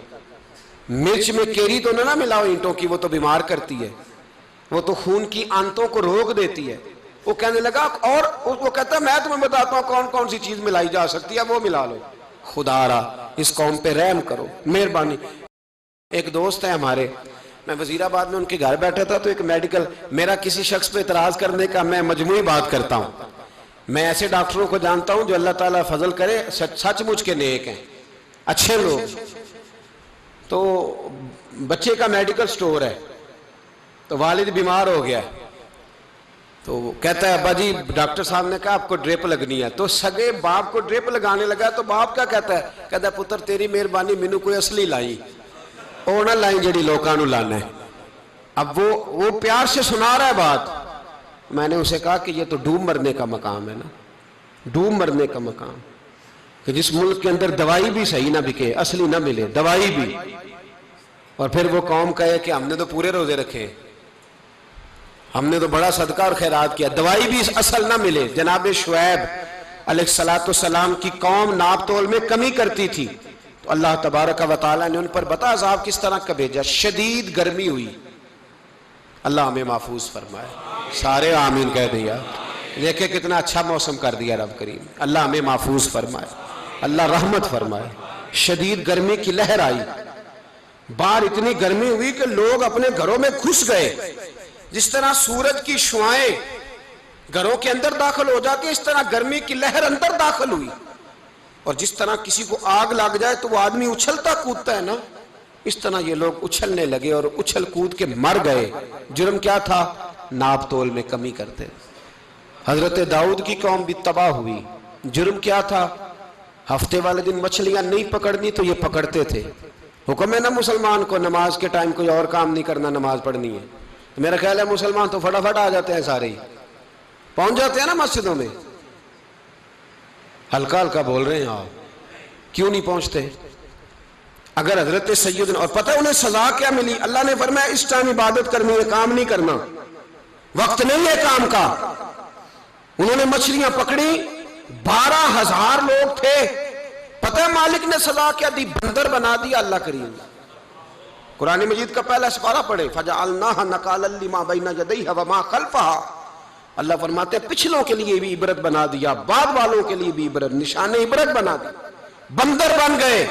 مرچ میں کیری تو نہ ملاؤ اینٹوں کی، وہ تو بیمار کرتی ہے، وہ تو خون کی آنتوں کو روک دیتی ہے. وہ کہنے لگا، اور وہ کہتا ہے میں تمہیں بتاتا ہوں کون کون سی چیز ملائی جا سکتی ہے، وہ ملا لو. خدا را اس قوم پہ رحم کرو، مہربانی. ایک دوست ہے ہمارے، میں وزیر آباد میں ان کے گھر بیٹھا تھا تو ایک میڈیکل، میرا کسی شخص پہ اعتراض کرنے کا میں مجموعی بات کرتا ہوں. میں ایسے ڈاکٹروں کو جانتا ہوں جو اللہ تعالیٰ فضل کرے سچ مچ کے نیک ہیں، اچھے لوگ. تو بچے کا میڈیکل سٹور ہے تو والد بیمار ہو گیا تو وہ کہتا ہے ابا جی ڈاکٹر صاحب نے کہا آپ کو ڈرپ لگنی ہے. تو سگے باپ کو ڈرپ لگانے لگا تو باپ کیا کہتا ہے پتر تیری مہربانی مینو کوئی اصلی لائی، وہ نہ لائیں جڑی لوکاں نو لانا ہے. اب وہ پیار سے سنا رہا ہے بات. میں نے اسے کہا کہ یہ تو ڈوب مرنے کا مقام ہے نا، ڈوب مرنے کا مقام، کہ جس ملک کے اندر دوائی بھی صحیح نہ بکے، اصلی نہ ملے دوائی بھی، اور پھر وہ قوم کہے کہ ہم نے تو پورے روزے رکھے. ہم نے تو بڑا صدقہ اور خیرات کیا، دوائی بھی اصل نہ ملے۔ جناب شعیب علیہ السلام کی قوم ناپ تول میں کمی کرتی تھی، تو اللہ تبارک و تعالیٰ نے ان پر بتا عذاب کس طرح کا بھیجا، شدید گرمی ہوئی۔ اللہ ہمیں محفوظ فرمائے، سارے آمین کہہ دیا۔ دیکھیں کتنا اچھا موسم کر دیا رب کریم، اللہ ہمیں محفوظ فرمائے، اللہ رحمت فرمائے۔ شدید گرمی کی لہر آئی، باہر اتنی گرمی ہوئی کہ لوگ اپنے گھروں میں گھس گئے۔ جس طرح سورج کی شعائیں گھروں کے اندر داخل ہو جاتی، اس طرح گرمی کی لہر اندر داخل ہوئی۔ اور جس طرح کسی کو آگ لگ جائے تو وہ آدمی اچھلتا کودتا ہے نا، اس طرح یہ لوگ اچھلنے لگے اور اچھل کود کے مر گئے۔ جرم کیا تھا؟ ناپ تول میں کمی کرتے۔ حضرت داؤد کی قوم بھی تباہ ہوئی، جرم کیا تھا؟ ہفتے والے دن مچھلیاں نہیں پکڑنی تو یہ پکڑتے تھے۔ حکم ہے نا مسلمان کو نماز کے ٹائم کوئی اور کام نہیں کرنا، نماز پڑھنی ہے۔ میرا خیال ہے مسلمان تو فٹافٹ آ جاتے ہیں، سارے ہی پہنچ جاتے ہیں نا مسجدوں میں۔ ہلکا ہلکا بول رہے ہیں آپ، کیوں نہیں پہنچتے؟ اگر حضرت سیدنا، اور پتہ انہیں سزا کیا ملی؟ اللہ نے فرمایا اس ٹائم عبادت کرنی ہے، کام نہیں کرنا، وقت نہیں ہے کام کا۔ انہوں نے مچھلیاں پکڑی، 12,000 لوگ تھے، پتہ ہے مالک نے سزا کیا دی؟ بندر بنا دیا اللہ کریم۔ قرآن مجید کا پہلا سپارہ پڑھے، فَجَعَلْنَاهَا نَكَالًا لِمَا بَيْنَ يَدَيْهَا وَمَا خَلْفَهَا۔ اللہ فرماتے ہیں پچھلوں کے لیے بھی عبرت بنا دیا، بعد والوں کے لیے بھی عبرت، نشان عبرت بنا دیا۔ بندر بن گئے،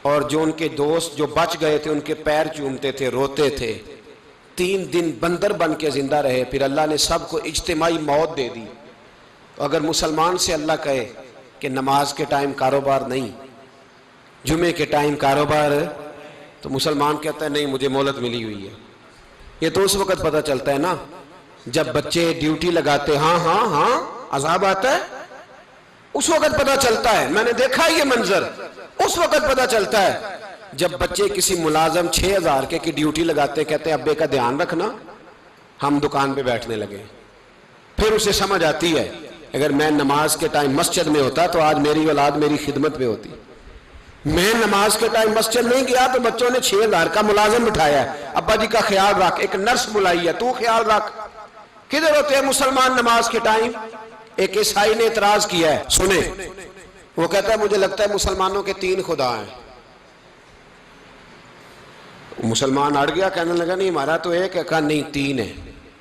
اور جو ان کے دوست جو بچ گئے تھے ان کے پیر چومتے تھے، روتے تھے۔ 3 دن بندر بن کے زندہ رہے، پھر اللہ نے سب کو اجتماعی موت دے دی۔ تو اگر مسلمان سے اللہ کہے کہ نماز کے ٹائم کاروبار نہیں، جمعے کے ٹائم کاروبار، تو مسلمان کہتا ہے نہیں مجھے مہلت ملی ہوئی ہے۔ یہ تو اس وقت پتہ چلتا ہے نا جب بچے ڈیوٹی لگاتے، ہاں ہاں ہاں عذاب آتا ہے، اس وقت پتہ چلتا ہے۔ میں نے دیکھا یہ منظر، اس وقت پتہ چلتا ہے جب بچے کسی ملازم 6,000 کی ڈیوٹی لگاتے، کہتے ہیں ابے کا دھیان رکھنا، ہم دکان پہ بیٹھنے لگے۔ پھر اسے سمجھ آتی ہے اگر میں نماز کے ٹائم مسجد میں ہوتا تو آج میری اولاد میری خدمت پہ ہوتی۔ میں نماز کے ٹائم مسجد نہیں گیا تو بچوں نے 6,000 کا ملازم بٹھایا ہے، ابا جی کا خیال رکھ، ایک نرس بلائی ہے تو خیال رکھ۔ کدھر ہوتے ہیں مسلمان نماز کے ٹائم؟ ایک عیسائی نے اعتراض کیا ہے، سنیں، وہ کہتا ہے مجھے لگتا ہے مسلمانوں کے 3 خدا ہیں۔ مسلمان اڑ گیا، کہنے لگا نہیں ہمارا تو ایک ہے، کہا نہیں 3 ہے،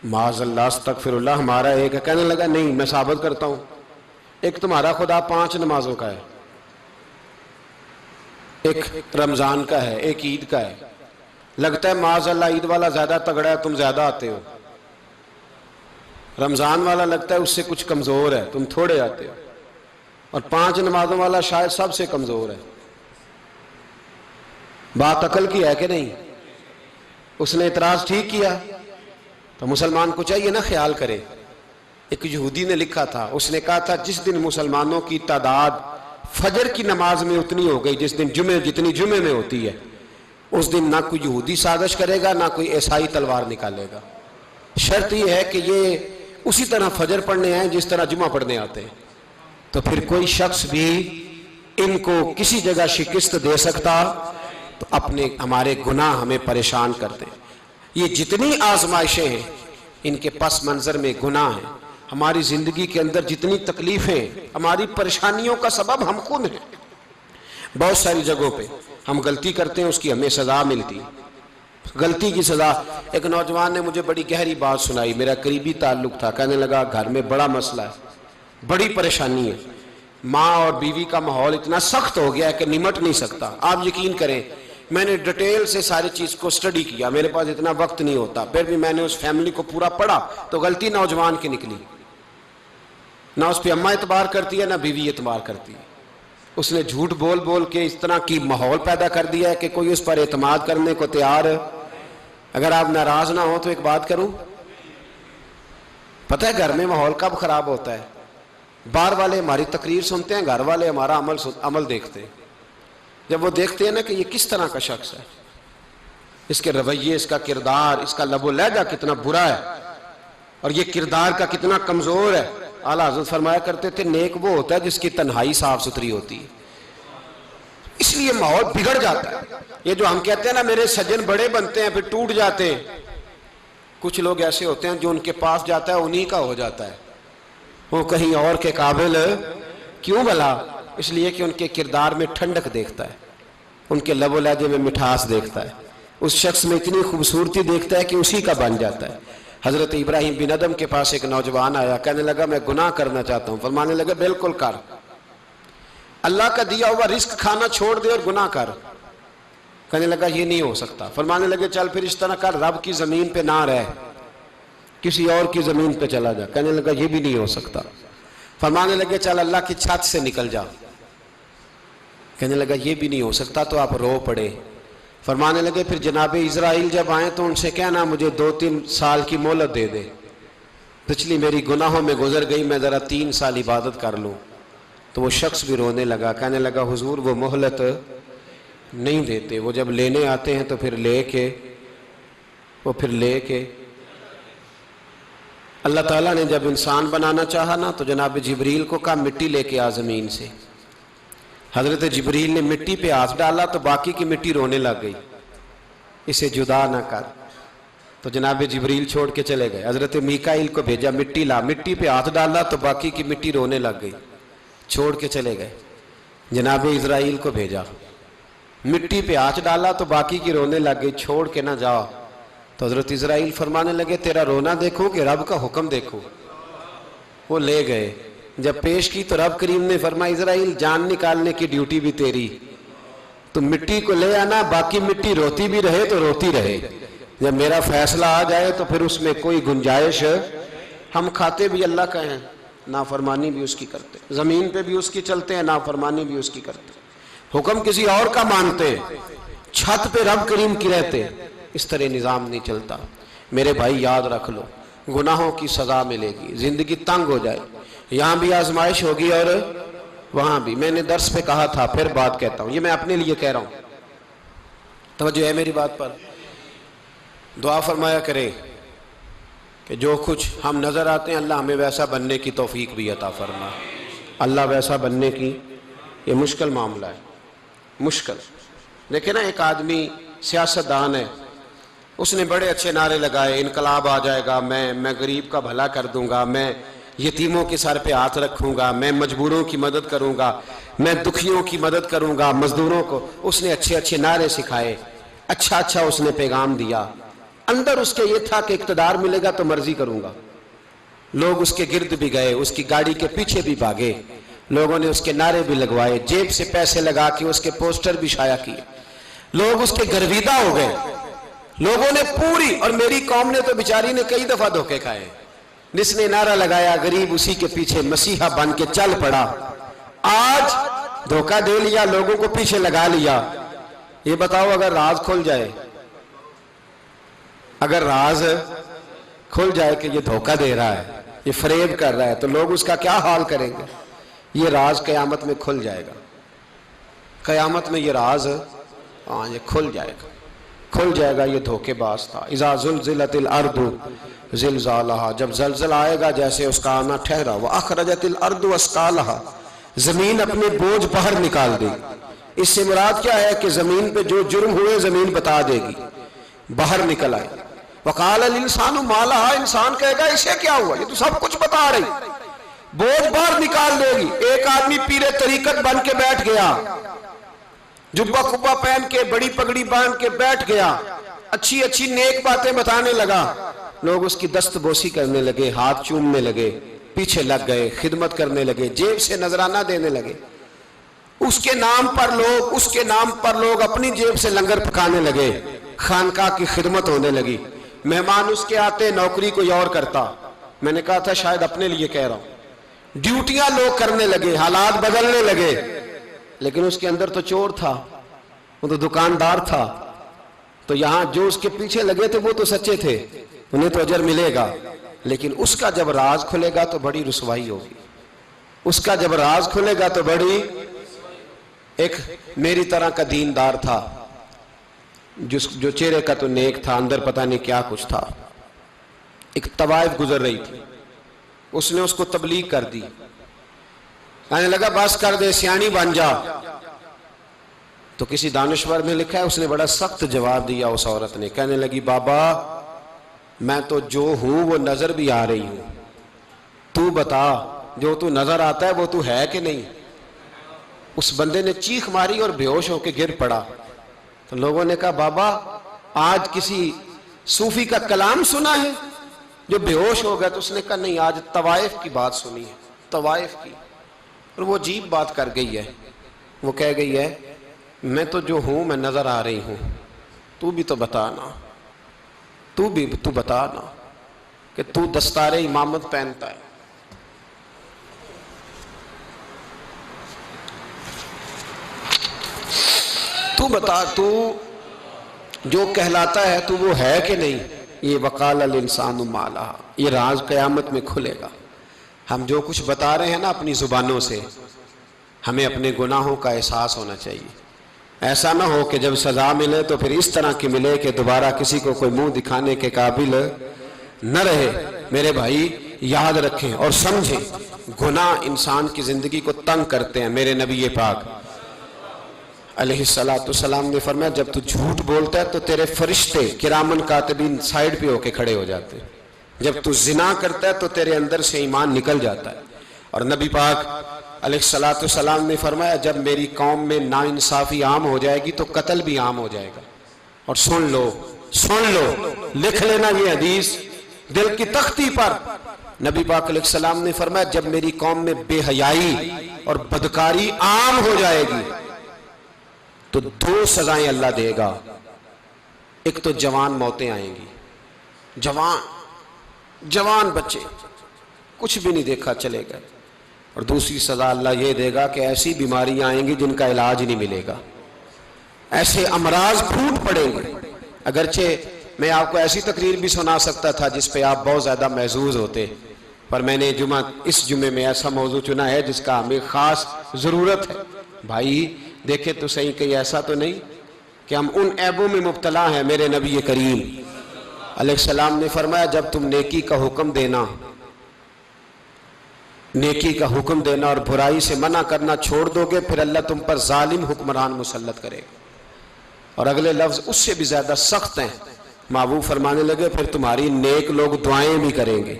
معاذ اللہ استغفر اللہ، ہمارا ایک ہے۔ کہنے لگا نہیں میں ثابت کرتا ہوں، ایک تمہارا خدا 5 نمازوں کا ہے، ایک رمضان کا ہے، ایک عید کا ہے۔ لگتا ہے معاذ اللہ عید والا زیادہ تگڑا ہے، تم زیادہ آتے ہو۔ رمضان والا لگتا ہے اس سے کچھ کمزور ہے، تم تھوڑے آتے ہو۔ اور 5 نمازوں والا شاید سب سے کمزور ہے۔ بات عقل کی ہے کہ نہیں؟ اس نے اعتراض ٹھیک کیا، تو مسلمان کو چاہیے نا خیال کرے۔ ایک یہودی نے لکھا تھا، اس نے کہا تھا جس دن مسلمانوں کی تعداد فجر کی نماز میں اتنی ہو گئی جس دن جتنی جمعے میں ہوتی ہے، اس دن نہ کوئی یہودی سازش کرے گا نہ کوئی عیسائی تلوار نکالے گا۔ شرط یہ ہے کہ یہ اسی طرح فجر پڑھنے آئیں جس طرح جمعہ پڑھنے آتے ہیں، تو پھر کوئی شخص بھی ان کو کسی جگہ شکست دے سکتا تو ہمارے گناہ ہمیں پریشان کرتے ہیں۔ یہ جتنی آزمائشیں ہیں ان کے پس منظر میں گناہ ہیں۔ ہماری زندگی کے اندر جتنی تکلیفیں، ہماری پریشانیوں کا سبب ہم خود ہیں۔ بہت ساری جگہوں پہ ہم غلطی کرتے ہیں، اس کی ہمیں سزا ملتی، غلطی کی سزا۔ ایک نوجوان نے مجھے بڑی گہری بات سنائی، میرا قریبی تعلق تھا، کہنے لگا گھر میں بڑا مسئلہ ہے، بڑی پریشانی ہے، ماں اور بیوی کا ماحول اتنا سخت ہو گیا ہے کہ نمٹ نہیں سکتا۔ آپ یقین کریں میں نے ڈیٹیل سے ساری چیز کو سٹڈی کیا، میرے پاس اتنا وقت نہیں ہوتا، پھر بھی میں نے اس فیملی کو پورا پڑھا تو غلطی نوجوان کی نکلی۔ نہ اس پہ اماں اعتبار کرتی ہے نہ بیوی اعتبار کرتی ہے۔ اس نے جھوٹ بول بول کے اس طرح کی ماحول پیدا کر دیا ہے کہ کوئی اس پر اعتماد کرنے کو تیار ہے۔ اگر آپ ناراض نہ ہو تو ایک بات کروں، پتہ ہے گھر میں ماحول کب خراب ہوتا ہے؟ باہر والے ہماری تقریر سنتے ہیں، گھر والے ہمارا عمل دیکھتے ہیں۔ جب وہ دیکھتے ہیں نا کہ یہ کس طرح کا شخص ہے، اس کے رویے، اس کا کردار، اس کا لب و لہجہ کتنا برا ہے اور یہ کردار کا کتنا کمزور ہے۔ اعلیٰ حضرت فرمایا کرتے تھے نیک وہ ہوتا ہے جس کی تنہائی صاف ستھری ہوتی ہے، اس لیے ماحول بگڑ جاتا ہے۔ یہ جو ہم کہتے ہیں نا میرے سجن بڑے بنتے ہیں پھر ٹوٹ جاتے ہیں، کچھ لوگ ایسے ہوتے ہیں جو ان کے پاس جاتا ہے انہی کا ہو جاتا ہے، وہ کہیں اور کے قابل کیوں بھلا؟ اس لیے کہ ان کے کردار میں ٹھنڈک دیکھتا ہے، ان کے لب و لہجے میں مٹھاس دیکھتا ہے، اس شخص میں اتنی خوبصورتی دیکھتا ہے کہ اسی کا بن جاتا ہے۔ حضرت ابراہیم بن ادم کے پاس ایک نوجوان آیا، کہنے لگا میں گناہ کرنا چاہتا ہوں۔ فرمانے لگا بالکل کر، اللہ کا دیا ہوا رزق کھانا چھوڑ دے اور گناہ کر۔ کہنے لگا یہ نہیں ہو سکتا۔ فرمانے لگے چل پھر اس طرح کر، رب کی زمین پہ نہ رہ، کسی اور کی زمین پہ چلا جا۔ کہنے لگا یہ بھی نہیں ہو سکتا۔ فرمانے لگے چل اللہ کی چھت سے نکل جا۔ کہنے لگا یہ بھی نہیں ہو سکتا، تو آپ رو پڑے۔ فرمانے لگے پھر جناب اسرائیل جب آئیں تو ان سے کہنا مجھے 2-3 سال کی مہلت دے دے، پچھلی میری گناہوں میں گزر گئی، میں ذرا 3 سال عبادت کر لوں۔ تو وہ شخص بھی رونے لگا، کہنے لگا حضور وہ مہلت نہیں دیتے، وہ جب لینے آتے ہیں تو پھر لے کے اللہ تعالیٰ نے جب انسان بنانا چاہا نا تو جناب جبریل کو کہا مٹی لے کے آ زمین سے۔ حضرت جبریل نے مٹی پہ ہاتھ ڈالا تو باقی کی مٹی رونے لگ گئی، اسے جدا نہ کر۔ تو جناب جبریل چھوڑ کے چلے گئے۔ حضرت میکائیل کو بھیجا مٹی لا، مٹی پہ ہاتھ ڈالا تو باقی کی مٹی رونے لگ گئی، چھوڑ کے چلے گئے۔ جناب اسرائیل کو بھیجا، مٹی پہ ہاتھ ڈالا تو باقی کی رونے لگ گئی، چھوڑ کے نہ جاؤ۔ تو حضرت اسرائیل فرمانے لگے تیرا رونا دیکھو کہ رب کا حکم دیکھو۔ وہ لے گئے، جب پیش کی تو رب کریم نے فرمایا اسرائیل جان نکالنے کی ڈیوٹی بھی تیری، تو مٹی کو لے آنا، باقی مٹی روتی بھی رہے تو روتی رہے، جب میرا فیصلہ آ جائے تو پھر اس میں کوئی گنجائش، ہم کھاتے بھی اللہ کا ہیں، نافرمانی بھی اس کی کرتے، زمین پہ بھی اس کی چلتے ہیں، نافرمانی بھی اس کی کرتے، حکم کسی اور کا مانتے، چھت پہ رب کریم کی رہتے۔ اس طرح نظام نہیں چلتا۔ میرے بھائی یاد رکھ لو، گناہوں کی سزا ملے گی، زندگی تنگ ہو جائے، یہاں بھی آزمائش ہوگی اور وہاں بھی۔ میں نے درس پہ کہا تھا، پھر بات کہتا ہوں، یہ میں اپنے لیے کہہ رہا ہوں، توجہ ہے میری بات پر۔ دعا فرمایا کرے کہ جو کچھ ہم نظر آتے ہیں اللہ ہمیں ویسا بننے کی توفیق بھی عطا فرما۔ اللہ ویسا بننے کی، یہ مشکل معاملہ ہے، مشکل۔ دیکھیں نا ایک آدمی سیاستدان ہے، اس نے بڑے اچھے نعرے لگائے، انقلاب آ جائے گا، میں غریب کا بھلا کر دوں گا، میں یتیموں کے سر پہ ہاتھ رکھوں گا، میں مجبوروں کی مدد کروں گا، میں دکھیوں کی مدد کروں گا، مزدوروں کو۔ اس نے اچھے اچھے نعرے سکھائے، اچھا اس نے پیغام دیا، اندر اس کے یہ تھا کہ اقتدار ملے گا تو مرضی کروں گا۔ لوگ اس کے گرد بھی گئے، اس کی گاڑی کے پیچھے بھی بھاگے، لوگوں نے اس کے نعرے بھی لگوائے، جیب سے پیسے لگا کے اس کے پوسٹر بھی شائع کیے، لوگ اس کے گرویدہ ہو گئے، لوگوں نے پوری، اور میری قوم نے تو بیچاری نے کئی دفعہ دھوکے کھائے، جس نے نعرہ لگایا غریب اسی کے پیچھے مسیحا بن کے چل پڑا۔ آج دھوکہ دے لیا، لوگوں کو پیچھے لگا لیا۔ یہ بتاؤ اگر راز کھل جائے، اگر راز کھل جائے کہ یہ دھوکہ دے رہا ہے، یہ فریب کر رہا ہے، تو لوگ اس کا کیا حال کریں گے؟ یہ راز قیامت میں کھل جائے گا، قیامت میں یہ راز یہ کھل جائے گا، یہ دھوکے باز تھا۔ اذا زلزلت الارض زلزالہا، جب زلزلہ آئے گا جیسے اس کا آنا ٹھہرا، واخرجت الارض اثقالہا، زمین اپنے بوجھ باہر نکال دے گی۔ اس سے مراد کیا ہے کہ زمین پہ جو جرم ہوئے زمین بتا دے گی، باہر نکل آئے۔ وقال الانسان ما لہا، انسان کہے گا اسے کیا ہوا، یہ تو سب کچھ بتا رہی، بوجھ باہر نکال دے گی۔ ایک آدمی پیر طریقت بن کے بیٹھ گیا، جبہ کبہ پہن کے، بڑی پگڑی باندھ کے بیٹھ گیا، اچھی اچھی نیک باتیں بتانے لگا، لوگ اس کی دست بوسی کرنے لگے، ہاتھ چومنے لگے، پیچھے لگ گئے، خدمت کرنے لگے، جیب سے نذرانہ دینے لگے، اس کے نام پر لوگ اپنی جیب سے لنگر پکانے لگے، خانقاہ کی خدمت ہونے لگی، مہمان اس کے آتے، نوکری کوئی اور کرتا۔ میں نے کہا تھا شاید اپنے لیے کہہ رہا ہوں، ڈیوٹیاں لوگ کرنے لگے، حالات بدلنے لگے، لیکن اس کے اندر تو چور تھا، وہ تو دکاندار تھا، تو یہاں جو اس کے پیچھے لگے تھے وہ تو سچے تھے، انہیں تو اجر ملے گا، لیکن اس کا جب راز کھلے گا تو بڑی رسوائی ہوگی، اس کا جب راز کھلے گا تو بڑی۔ ایک میری طرح کا دیندار تھا، جو چہرے کا تو نیک تھا، اندر پتہ نہیں کیا کچھ تھا۔ ایک طوائف گزر رہی تھی، اس نے اس کو تبلیغ کر دی، کہنے لگا بس کر دے، سیانی بن جا۔ تو کسی دانشور میں لکھا ہے اس نے بڑا سخت جواب دیا، اس عورت نے کہنے لگی بابا میں تو جو ہوں وہ نظر بھی آ رہی ہوں، تو بتا جو تو نظر آتا ہے وہ تو ہے کہ نہیں؟ اس بندے نے چیخ ماری اور بے ہوش ہو کے گر پڑا۔ تو لوگوں نے کہا بابا آج کسی صوفی کا کلام سنا ہے جو بے ہوش ہو گیا؟ تو اس نے کہا نہیں، آج طوائف کی بات سنی ہے، طوائف کی۔ اور وہ عجیب بات کر گئی ہے، وہ کہہ گئی ہے میں تو جو ہوں میں نظر آ رہی ہوں، تو بھی تو بتانا، تو بتانا کہ تو دستار امامت پہنتا ہے۔ تو بتا تو جو کہلاتا ہے تو وہ ہے کہ نہیں؟ یہ وقال الانسان ما لہا، یہ راز قیامت میں کھلے گا۔ ہم جو کچھ بتا رہے ہیں نا اپنی زبانوں سے، ہمیں اپنے گناہوں کا احساس ہونا چاہیے۔ ایسا نہ ہو کہ جب سزا ملے تو پھر اس طرح کی ملے کہ دوبارہ کسی کو کوئی منہ دکھانے کے قابل نہ رہے۔ میرے بھائی یاد رکھیں اور سمجھیں، گناہ انسان کی زندگی کو تنگ کرتے ہیں۔ میرے نبی پاک علیہ السلام نے فرمایا جب تو جھوٹ بولتا ہے تو تیرے فرشتے کرامن کاتبین سائیڈ پہ ہو کے کھڑے ہو جاتے ہیں، جب تو زنا کرتا ہے تو تیرے اندر سے ایمان نکل جاتا ہے۔ اور نبی پاک علیہ السلام نے فرمایا جب میری قوم میں ناانصافی عام ہو جائے گی تو قتل بھی عام ہو جائے گا۔ اور سن لو لکھ لینا یہ حدیث دل کی تختی پر، نبی پاک علیہ السلام نے فرمایا جب میری قوم میں بے حیائی اور بدکاری عام ہو جائے گی تو دو سزائیں اللہ دے گا۔ ایک تو جوان موتیں آئیں گی، جوان بچے کچھ بھی نہیں دیکھا چلے گئے، اور دوسری سزا اللہ یہ دے گا کہ ایسی بیماریاں آئیں گی جن کا علاج نہیں ملے گا، ایسے امراض پھوٹ پڑیں گے۔ اگرچہ میں آپ کو ایسی تقریر بھی سنا سکتا تھا جس پہ آپ بہت زیادہ محظوظ ہوتے، پر میں نے اس جمعے میں ایسا موضوع چنا ہے جس کا ہمیں خاص ضرورت ہے۔ بھائی دیکھیں تو صحیح کہ ایسا تو نہیں کہ ہم ان عیبوں میں مبتلا ہیں۔ میرے نبی کریم علیہ السلام نے فرمایا جب تم نیکی کا حکم دینا اور برائی سے منع کرنا چھوڑ دو گے پھر اللہ تم پر ظالم حکمران مسلط کرے گا۔ اور اگلے لفظ اس سے بھی زیادہ سخت ہیں، محبوب فرمانے لگے پھر تمہاری نیک لوگ دعائیں بھی کریں گے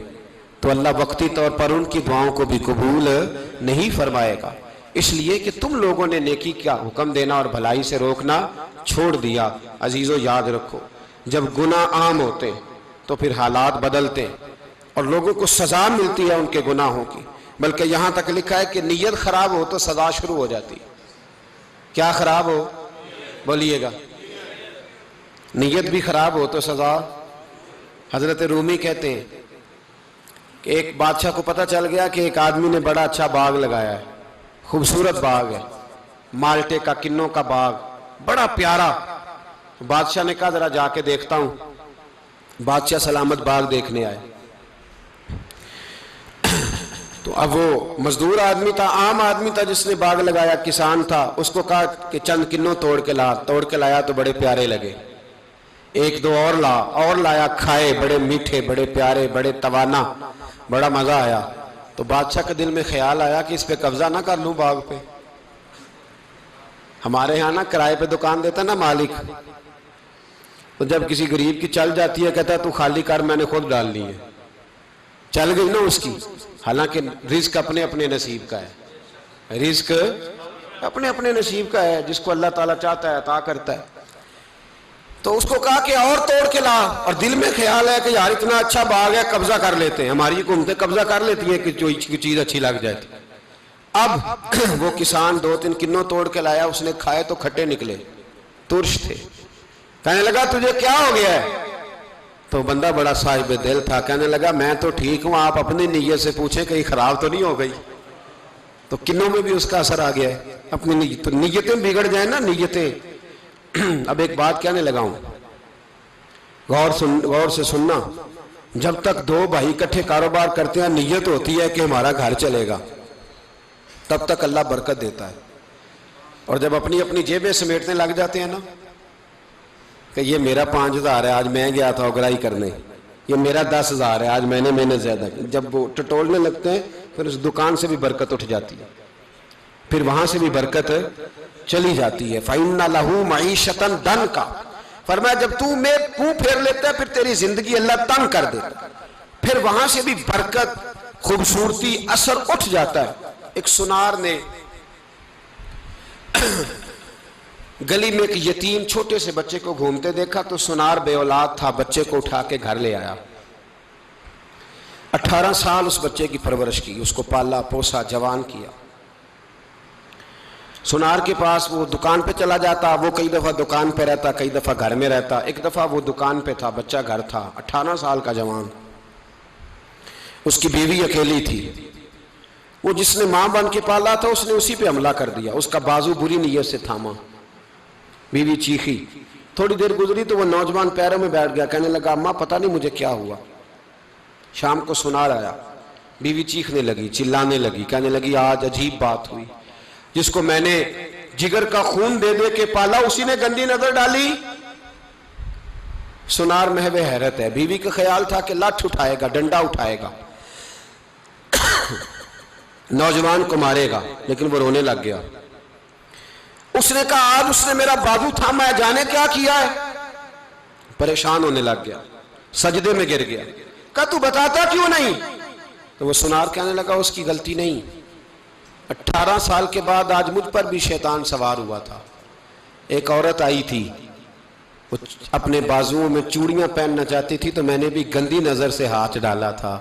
تو اللہ وقتی طور پر ان کی دعاؤں کو بھی قبول نہیں فرمائے گا، اس لیے کہ تم لوگوں نے نیکی کا حکم دینا اور بھلائی سے روکنا چھوڑ دیا۔ عزیزو یاد رکھو جب گناہ عام ہوتے تو پھر حالات بدلتے اور لوگوں کو سزا ملتی ہے ان کے گناہوں کی، بلکہ یہاں تک لکھا ہے کہ نیت خراب ہو تو سزا شروع ہو جاتی۔ کیا خراب ہو؟ بولیے گا۔ نیت بھی خراب ہو تو سزا۔ حضرت رومی کہتے ہیں کہ ایک بادشاہ کو پتہ چل گیا کہ ایک آدمی نے بڑا اچھا باغ لگایا ہے، خوبصورت باغ ہے، مالٹے کا کنوں کا باغ بڑا پیارا۔ بادشاہ نے کہا ذرا جا کے دیکھتا ہوں۔ بادشاہ سلامت باغ دیکھنے آئے تو اب وہ مزدور آدمی تھا، عام آدمی تھا جس نے باغ لگایا، کسان تھا، اس کو کہا کہ چند کنوں توڑ کے لایا تو بڑے پیارے لگے، ایک دو اور لایا، کھائے، بڑے میٹھے، بڑے پیارے، بڑے توانا، بڑا مزہ آیا۔ تو بادشاہ کے دل میں خیال آیا کہ اس پہ قبضہ نہ کر لوں باغ پہ۔ ہمارے ہاں نا کرائے پہ دکان دیتا نا مالک، تو جب کسی غریب کی چل جاتی ہے کہتا ہے تو خالی کر، میں نے خود ڈال لی ہے، چل گئی نا اس کی۔ حالانکہ رزق اپنے اپنے نصیب کا ہے، رزق اپنے اپنے نصیب کا ہے، جس کو اللہ تعالیٰ چاہتا ہے عطا کرتا ہے۔ تو اس کو کہا کہ اور توڑ کے لا، اور دل میں خیال ہے کہ یار اتنا اچھا باغ ہے قبضہ کر لیتے ہیں، ہماری حکومتیں قبضہ کر لیتی ہیں کہ جو چیز اچھی لگ جائے۔ اب وہ کسان دو تین کنوں توڑ کے لایا، اس نے کھائے تو کھٹے نکلے، ترش تھے۔ کہنے لگا تجھے کیا ہو گیا ہے؟ تو بندہ بڑا صاحب دل تھا، کہنے لگا میں تو ٹھیک ہوں، آپ اپنی نیت سے پوچھیں کہیں خراب تو نہیں ہو گئی۔ تو کنوں میں بھی اس کا اثر آ گیا ہے، اپنی نیتیں بگڑ جائیں نا، نیتیں۔ اب ایک بات کہنے لگا ہوں، غور سے سننا، جب تک دو بھائی اکٹھے کاروبار کرتے ہیں نیت ہوتی ہے کہ ہمارا گھر چلے گا، تب تک اللہ برکت دیتا ہے۔ اور جب اپنی اپنی جیبیں سمیٹنے لگ جاتے ہیں نا کہ یہ میرا 5000 ہے آج میں گیا تھا اگرائی کرنے، یہ میرا 10000 ہے آج میں نے محنت زیادہ کی، جب وہ ٹٹولنے لگتے ہیں پھر اس دکان سے بھی برکت اٹھ جاتی ہے، پھر وہاں سے بھی برکت چلی جاتی ہے۔ فَإِنَّ لَهُ مَعِيشَةً ضَنْكَ، فرمایا جب تو میں منہ پھیر لیتا ہے پھر تیری زندگی اللہ تنگ کر دیتا، پھر وہاں سے بھی برکت، خوبصورتی، اثر اٹھ جاتا ہے۔ ایک سنار نے گلی میں ایک یتیم چھوٹے سے بچے کو گھومتے دیکھا تو سنار بے اولاد تھا، بچے کو اٹھا کے گھر لے آیا، 18 سال اس بچے کی پرورش کی، اس کو پالا پوسا، جوان کیا۔ سنار کے پاس وہ دکان پہ چلا جاتا، وہ کئی دفعہ دکان پہ رہتا، کئی دفعہ گھر میں رہتا۔ ایک دفعہ وہ دکان پہ تھا، بچہ گھر تھا، 18 سال کا جوان، اس کی بیوی اکیلی تھی۔ وہ جس نے ماں بن کے پالا تھا اس نے اسی پہ حملہ کر دیا، اس کا بازو بری نیت سے تھاما، بیوی چیخی۔ تھوڑی دیر گزری تو وہ نوجوان پیروں میں بیٹھ گیا، کہنے لگا اماں پتہ نہیں مجھے کیا ہوا۔ شام کو سنار آیا، بیوی چیخنے لگی، چلانے لگی، کہنے لگی آج عجیب بات ہوئی، جس کو میں نے جگر کا خون دے دے کے پالا اسی نے گندی نظر ڈالی۔ سنار محو حیرت ہے، بیوی کا خیال تھا کہ لاٹھ اٹھائے گا، ڈنڈا اٹھائے گا، نوجوان کو مارے گا، لیکن وہ رونے لگ گیا۔ اس نے کہا آج اس نے میرا بازو تھاما ہے، جانے کیا کیا ہے؟ پریشان ہونے لگ گیا، سجدے میں گر گیا، کہا تو بتاتا کیوں نہیں؟ تو وہ سنار کہنے لگا اس کی غلطی نہیں، 18 سال کے بعد آج مجھ پر بھی شیطان سوار ہوا تھا۔ ایک عورت آئی تھی، وہ اپنے بازوؤں میں چوڑیاں پہننا چاہتی تھی تو میں نے بھی گندی نظر سے ہاتھ ڈالا تھا،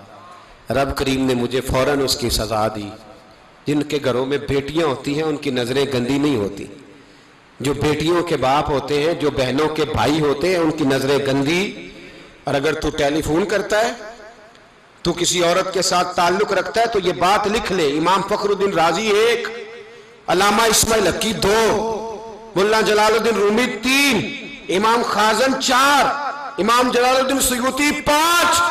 رب کریم نے مجھے فوراً اس کی سزا دی۔ جن کے گھروں میں بیٹیاں ہوتی ہیں ان کی نظریں گندی نہیں ہوتی، جو بیٹیوں کے باپ ہوتے ہیں، جو بہنوں کے بھائی ہوتے ہیں، ان کی نظریں گندی۔ اور اگر تو ٹیلی فون کرتا ہے، تو کسی عورت کے ساتھ تعلق رکھتا ہے تو یہ بات لکھ لے، امام فخر الدین رازی 1، علامہ اسماعیل حقی 2، ملا جلال الدین رومی 3، امام خازن 4، امام جلال الدین سیوطی 5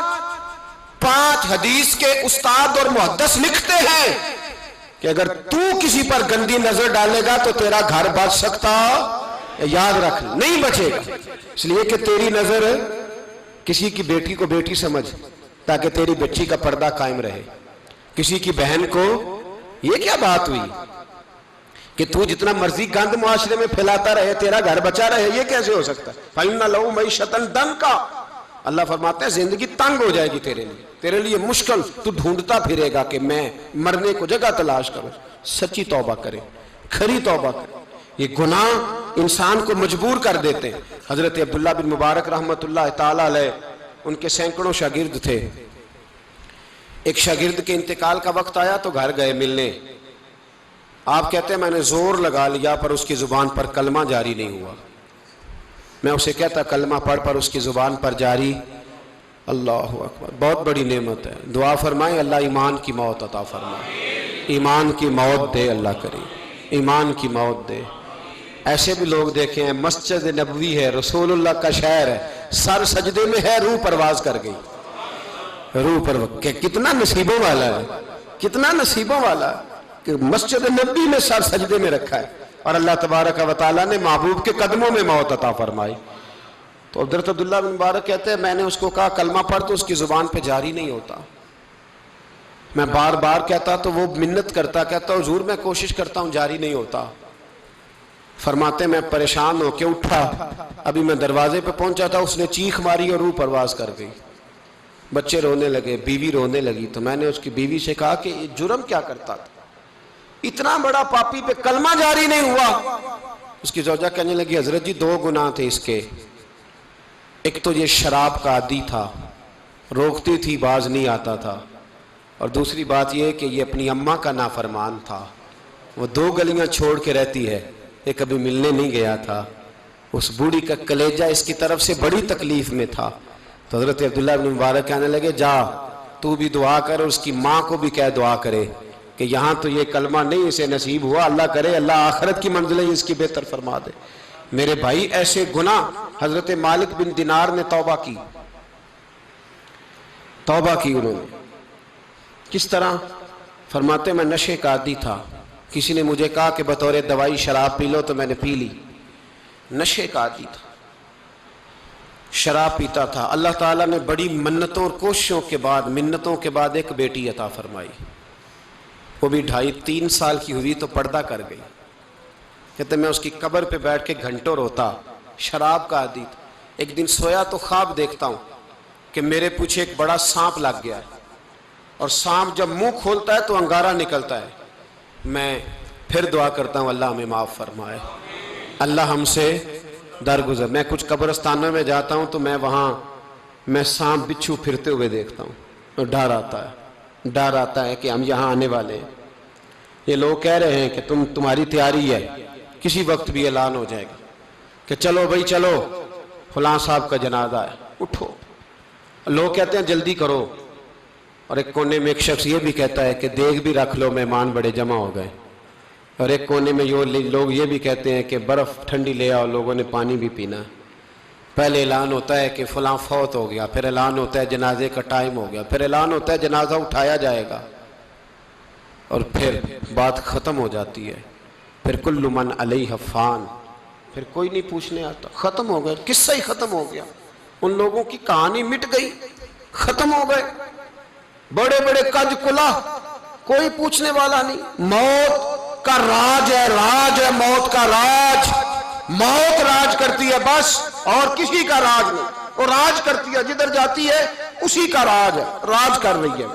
حدیث کے استاد اور محدث لکھتے ہیں کہ اگر تو کسی پر گندی نظر ڈالے گا تو تیرا گھر بچ سکتا، یاد رکھ نہیں بچے گا، اس لیے کہ تیری نظر کسی کی بیٹی کو بیٹی سمجھ تاکہ تیری بچی کا پردہ قائم رہے، کسی کی بہن کو۔ یہ کیا بات ہوئی کہ تو جتنا مرضی گند معاشرے میں پھیلاتا رہے تیرا گھر بچا رہے؟ یہ کیسے ہو سکتا ہے؟ فَإِنَّ لَهُ مَعِيشَةً ضَنْكَ، اللہ فرماتے ہیں زندگی تنگ ہو جائے گی تیرے لیے مشکل، تو ڈھونڈتا پھرے گا کہ میں مرنے کو جگہ تلاش کروں۔ سچی توبہ کرے، کھری توبہ کرے۔ یہ گناہ انسان کو مجبور کر دیتے ہیں۔ حضرت عبداللہ بن مبارک رحمت اللہ تعالیٰ علیہ، ان کے سینکڑوں شاگرد تھے، ایک شاگرد کے انتقال کا وقت آیا تو گھر گئے ملنے۔ آپ کہتے ہیں میں نے زور لگا لیا پر اس کی زبان پر کلمہ جاری نہیں ہوا۔ میں اسے کہتا کلمہ پڑھ پر اس کی زبان پر جاری۔ اللہ اکبر، بہت بڑی نعمت ہے، دعا فرمائیں اللہ ایمان کی موت عطا فرمائے، ایمان کی موت دے اللہ کریم، ایمان کی موت دے۔ ایسے بھی لوگ دیکھے ہیں، مسجد نبوی ہے، رسول اللہ کا شہر ہے، سر سجدے میں ہے، روح پرواز کر گئی، روح پرواز۔ کتنا نصیبوں والا ہے، کتنا نصیبوں والا ہے کہ مسجد نبوی میں سر سجدے میں رکھا ہے اور اللہ تبارک و تعالیٰ نے محبوب کے قدموں میں موت عطا فرمائی۔ تو حضرت عبداللہ بن مبارک کہتے ہیں میں نے اس کو کہا کلمہ پڑھ تو اس کی زبان پہ جاری نہیں ہوتا۔ میں بار بار کہتا تو وہ منت کرتا، کہتا حضور میں کوشش کرتا ہوں جاری نہیں ہوتا۔ فرماتے میں پریشان ہو کے اٹھا، ابھی میں دروازے پہ پہنچا تھا اس نے چیخ ماری اور روح پرواز کر گئی۔ بچے رونے لگے، بیوی رونے لگی، تو میں نے اس کی بیوی سے کہا کہ یہ جرم کیا کرتا تھا، اتنا بڑا پاپی پہ کلمہ جاری نہیں ہوا۔ اس کی زوجہ کہنے لگی حضرت جی 2 گناہ تھے اس کے، ایک تو یہ شراب کا عادی تھا، روکتی تھی باز نہیں آتا تھا، اور دوسری بات یہ کہ یہ اپنی اماں کا نافرمان تھا، وہ 2 گلیاں چھوڑ کے رہتی ہے، یہ کبھی ملنے نہیں گیا تھا۔ اس بوڑھی کا کلیجہ اس کی طرف سے بڑی تکلیف میں تھا۔ تو حضرت عبداللہ بن مبارک کہنے لگے جا تو بھی دعا کر اور اس کی ماں کو بھی کہہ دعا کرے کہ یہاں تو یہ کلمہ نہیں اسے نصیب ہوا، اللہ کرے اللہ آخرت کی منزلیں اس کی بہتر فرما دے۔ میرے بھائی ایسے گناہ، حضرت مالک بن دینار نے توبہ کی انہوں نے۔ کس طرح؟ فرماتے میں نشے کا عادی تھا، کسی نے مجھے کہا کہ بطور دوائی شراب پی لو تو میں نے پی لی، نشے کا عادی تھا، شراب پیتا تھا۔ اللہ تعالیٰ نے بڑی منتوں اور کوششوں کے بعد، منتوں کے بعد ایک بیٹی عطا فرمائی، وہ بھی 2.5-3 سال کی ہوئی تو پردہ کر گئی۔ کہتے میں اس کی قبر پہ بیٹھ کے گھنٹوں روتا، شراب کا عادی تھا۔ ایک دن سویا تو خواب دیکھتا ہوں کہ میرے پیچھے ایک بڑا سانپ لگ گیا ہے، اور سانپ جب منہ کھولتا ہے تو انگارہ نکلتا ہے۔ میں پھر دعا کرتا ہوں اللہ ہمیں معاف فرمائے، اللہ ہم سے درگزر۔ میں کچھ قبرستانوں میں جاتا ہوں تو میں سانپ بچھو پھرتے ہوئے دیکھتا ہوں، اور ڈر آتا ہے کہ ہم یہاں آنے والے ہیں۔ یہ لوگ کہہ رہے ہیں کہ تمہاری تیاری ہے، کسی وقت بھی اعلان ہو جائے گا کہ چلو بھائی چلو، فلاں صاحب کا جنازہ ہے، اٹھو۔ لوگ کہتے ہیں جلدی کرو، اور ایک کونے میں ایک شخص یہ بھی کہتا ہے کہ دیگ بھی رکھ لو، مہمان بڑے جمع ہو گئے۔ اور ایک کونے میں لوگ یہ بھی کہتے ہیں کہ برف ٹھنڈی لے آؤ، لوگوں نے پانی بھی پینا ہے۔ پہلے اعلان ہوتا ہے کہ فلاں فوت ہو گیا، پھر اعلان ہوتا ہے جنازے کا ٹائم ہو گیا، پھر اعلان ہوتا ہے جنازہ اٹھایا جائے گا، اور پھر بات ختم ہو جاتی ہے۔ پھر کل من علیہ فان، پھر کوئی نہیں پوچھنے آتا، ختم ہو گئے، قصہ ہی ختم ہو گیا۔ ان لوگوں کی کہانی مٹ گئی، ختم ہو گئے، بڑے بڑے کج کلا، کوئی پوچھنے والا نہیں۔ موت کا راج ہے موت کا راج، موت راج کرتی ہے بس، اور کسی کا راج نہیں۔ وہ راج کرتی ہے، جدھر جاتی ہے اسی کا راج ہے، راج کر رہی ہے۔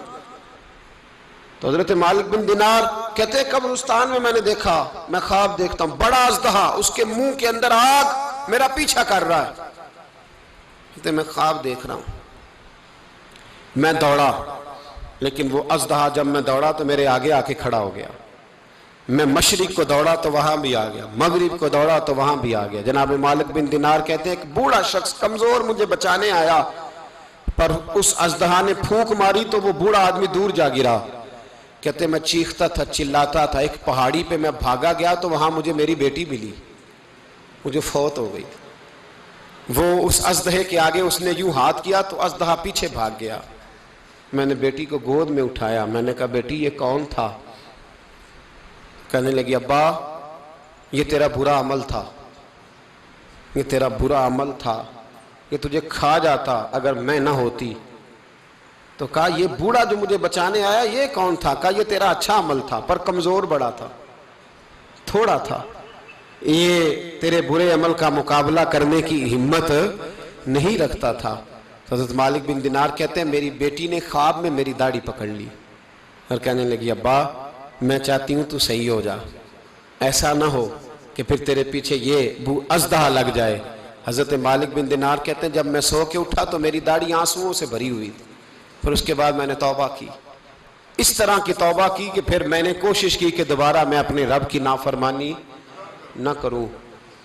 تو حضرت مالک بن دینار کہتے ہیں قبرستان میں نے دیکھا، میں خواب دیکھتا ہوں بڑا اژدہا، اس کے منہ کے اندر آگ، میرا پیچھا کر رہا ہے۔ کہتے ہیں میں خواب دیکھ رہا ہوں، میں دوڑا، لیکن وہ اژدہا جب میں دوڑا تو میرے آگے آ کے کھڑا ہو گیا۔ میں مشرق کو دوڑا تو وہاں بھی آ گیا، مغرب کو دوڑا تو وہاں بھی آ گیا۔ جناب مالک بن دینار کہتے ہیں ایک بوڑھا شخص کمزور مجھے بچانے آیا، پر اس اژدہا نے پھونک ماری تو وہ بوڑھا آدمی دور جا گرا۔ کہتے ہیں میں چیختا تھا، چلاتا تھا، ایک پہاڑی پہ میں بھاگا گیا تو وہاں مجھے میری بیٹی ملی، مجھے فوت ہو گئی۔ وہ اس اژدہے کے آگے اس نے یوں ہاتھ کیا تو اژدہا پیچھے بھاگ گیا۔ میں نے بیٹی کو گود میں اٹھایا، میں نے کہا بیٹی یہ کون تھا؟ کہنے لگی ابا یہ تیرا برا عمل تھا، یہ تیرا برا عمل تھا، یہ تجھے کھا جاتا اگر میں نہ ہوتی۔ تو کہا یہ بوڑھا جو مجھے بچانے آیا یہ کون تھا؟ کہا یہ تیرا اچھا عمل تھا، پر کمزور بڑا تھا، تھوڑا تھا، یہ تیرے برے عمل کا مقابلہ کرنے کی ہمت نہیں رکھتا تھا۔ حضرت مالک بن دینار کہتے ہیں میری بیٹی نے خواب میں میری داڑھی پکڑ لی اور کہنے لگی ابا میں چاہتی ہوں تو صحیح ہو جا، ایسا نہ ہو کہ پھر تیرے پیچھے یہ اژدہا لگ جائے۔ حضرت مالک بن دینار کہتے ہیں جب میں سو کے اٹھا تو میری داڑھی آنسوؤں سے بھری ہوئی تھی، پھر اس کے بعد میں نے توبہ کی، اس طرح کی توبہ کی کہ پھر میں نے کوشش کی کہ دوبارہ میں اپنے رب کی نافرمانی نہ کروں۔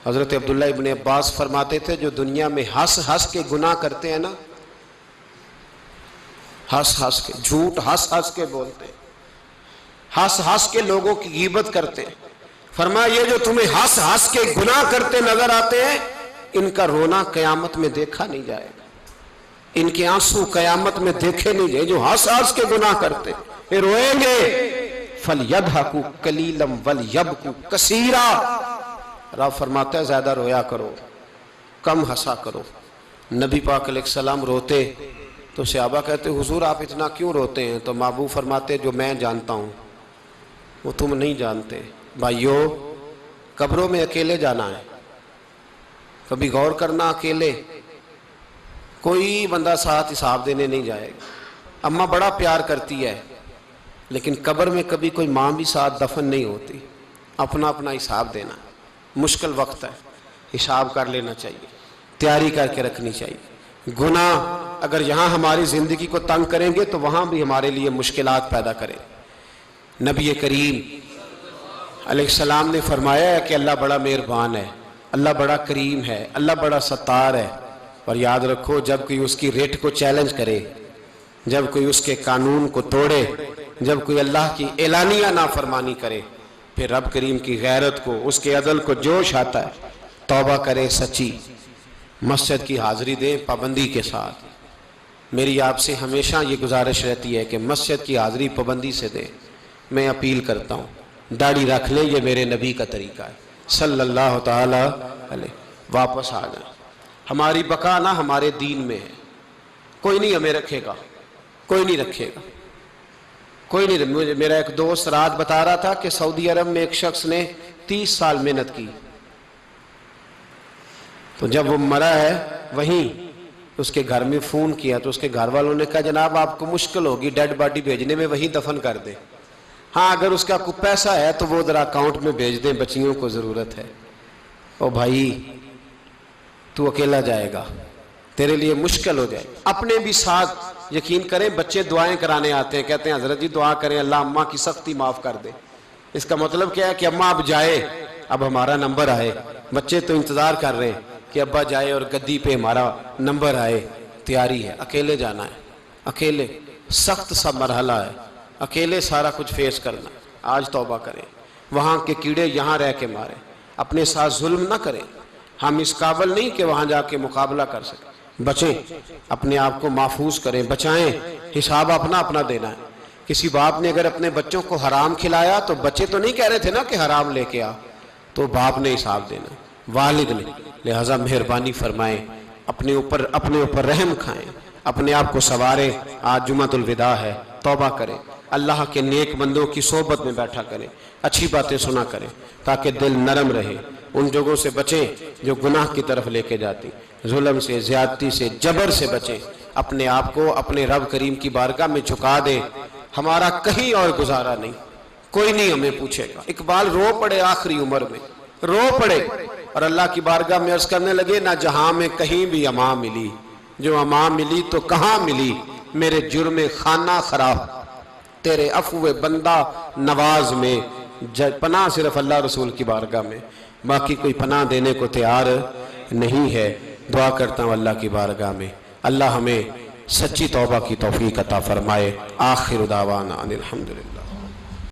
حضرت عبداللہ ابن عباس فرماتے تھے جو دنیا میں ہنس ہنس کے گناہ کرتے ہیں نا، ہنس ہنس کے، جھوٹ ہنس ہنس کے بولتے، ہنس ہنس کے لوگوں کی غیبت کرتے، فرمایا یہ جو تمہیں ہنس ہنس کے گناہ کرتے نظر آتے ہیں ان کا رونا قیامت میں دیکھا نہیں جائے گا، ان کے آنسو قیامت میں دیکھے نہیں جائے۔ جو ہنس ہنس کے گناہ کرتے یہ روئیں گے، فَلْيَضْحَكُوا قَلِيلًا وَلْيَبْكُوا كَثِيرًا، رب فرماتا ہے زیادہ رویا کرو کم ہنسا کرو۔ نبی پاک علیہ السلام روتے تو صحابہ کہتے حضور آپ اتنا کیوں روتے ہیں؟ تو محبوب فرماتے جو میں جانتا ہوں وہ تم نہیں جانتے۔ بھائیو قبروں میں اکیلے جانا ہے، کبھی غور کرنا، اکیلے کوئی بندہ ساتھ حساب دینے نہیں جائے گا۔ اماں بڑا پیار کرتی ہے لیکن قبر میں کبھی کوئی ماں بھی ساتھ دفن نہیں ہوتی، اپنا اپنا حساب دینا، مشکل وقت ہے، حساب کر لینا چاہیے، تیاری کر کے رکھنی چاہیے۔ گناہ اگر یہاں ہماری زندگی کو تنگ کریں گے تو وہاں بھی ہمارے لیے مشکلات پیدا کریں۔ نبی کریم علیہ السلام نے فرمایا ہے کہ اللہ بڑا مہربان ہے، اللہ بڑا کریم ہے، اللہ بڑا ستار ہے، اور یاد رکھو جب کوئی اس کی ریٹ کو چیلنج کرے، جب کوئی اس کے قانون کو توڑے، جب کوئی اللہ کی اعلانیہ نافرمانی کرے، پھر رب کریم کی غیرت کو، اس کے عدل کو جوش آتا ہے، توبہ کرے سچی، مسجد کی حاضری دیں پابندی کے ساتھ۔ میری آپ سے ہمیشہ یہ گزارش رہتی ہے کہ مسجد کی حاضری پابندی سے دیں۔ میں اپیل کرتا ہوں داڑھی رکھ لیں، یہ میرے نبی کا طریقہ ہے صلی اللہ تعالی علیہ۔ واپس آ جائیں، ہماری بقا نہ ہمارے دین میں ہے، کوئی نہیں ہمیں رکھے گا، کوئی نہیں رکھے گا، کوئی نہیں۔ میرا ایک دوست رات بتا رہا تھا کہ سعودی عرب میں ایک شخص نے 30 سال محنت کی، تو جب وہ مرا ہے وہیں اس کے گھر میں فون کیا تو اس کے گھر والوں نے کہا جناب آپ کو مشکل ہوگی ڈیڈ باڈی بھیجنے میں، وہیں دفن کر دیں، ہاں اگر اس کا کوئی پیسہ ہے تو وہ ذرا اکاؤنٹ میں بھیج دیں، بچیوں کو ضرورت ہے۔ او بھائی تو اکیلا جائے گا، تیرے لیے مشکل ہو جائے۔ اپنے بھی ساتھ یقین کریں، بچے دعائیں کرانے آتے ہیں، کہتے ہیں حضرت جی دعا کریں اللہ اماں کی سختی معاف کر دے۔ اس کا مطلب کیا ہے کہ اماں اب جائے، اب ہمارا نمبر آئے۔ بچے تو انتظار کر رہے ہیں کہ ابا جائے اور گدی پہ ہمارا نمبر آئے، تیاری ہے۔ اکیلے جانا ہے، اکیلے، سخت سا مرحلہ ہے، اکیلے سارا کچھ فیس کرنا۔ آج توبہ کریں، وہاں کے کیڑے یہاں رہ کے ماریں، اپنے ساتھ ظلم نہ کریں۔ ہم اس قابل نہیں کہ وہاں جا کے مقابلہ کر سکیں۔ بچیں، اپنے آپ کو محفوظ کریں، بچائیں، حساب اپنا اپنا دینا ہے۔ کسی باپ نے اگر اپنے بچوں کو حرام کھلایا تو بچے تو نہیں کہہ رہے تھے نا کہ حرام لے کے آ، تو باپ نے حساب دینا، والد نے۔ لہٰذا مہربانی فرمائیں، اپنے اوپر رحم کھائیں، اپنے آپ کو سنواریں۔ آج جمعۃ الوداع ہے، توبہ کریں، اللہ کے نیک بندوں کی صحبت میں بیٹھا کریں، اچھی باتیں سنا کریں تاکہ دل نرم رہے۔ ان جگہوں سے بچیں جو گناہ کی طرف لے کے جاتی، ظلم سے، زیادتی سے، جبر سے بچیں۔ اپنے آپ کو اپنے رب کریم کی بارگاہ میں جھکا دیں، ہمارا کہیں اور گزارا نہیں، کوئی نہیں ہمیں پوچھے گا۔ اقبال رو پڑے آخری عمر میں، رو پڑے اور اللہ کی بارگاہ میں عرض کرنے لگے نہ جہاں میں کہیں بھی امان ملی، جو امان ملی تو کہاں ملی، میرے جرم خانہ خراب، تیرے عفو بندہ نواز میں، پناہ صرف اللہ رسول کی بارگاہ میں، باقی کوئی پناہ دینے کو تیار نہیں ہے۔ دعا کرتا ہوں اللہ کی بارگاہ میں اللہ ہمیں سچی توبہ کی توفیق عطا فرمائے۔ آخر دعوانا ان الحمدللہ۔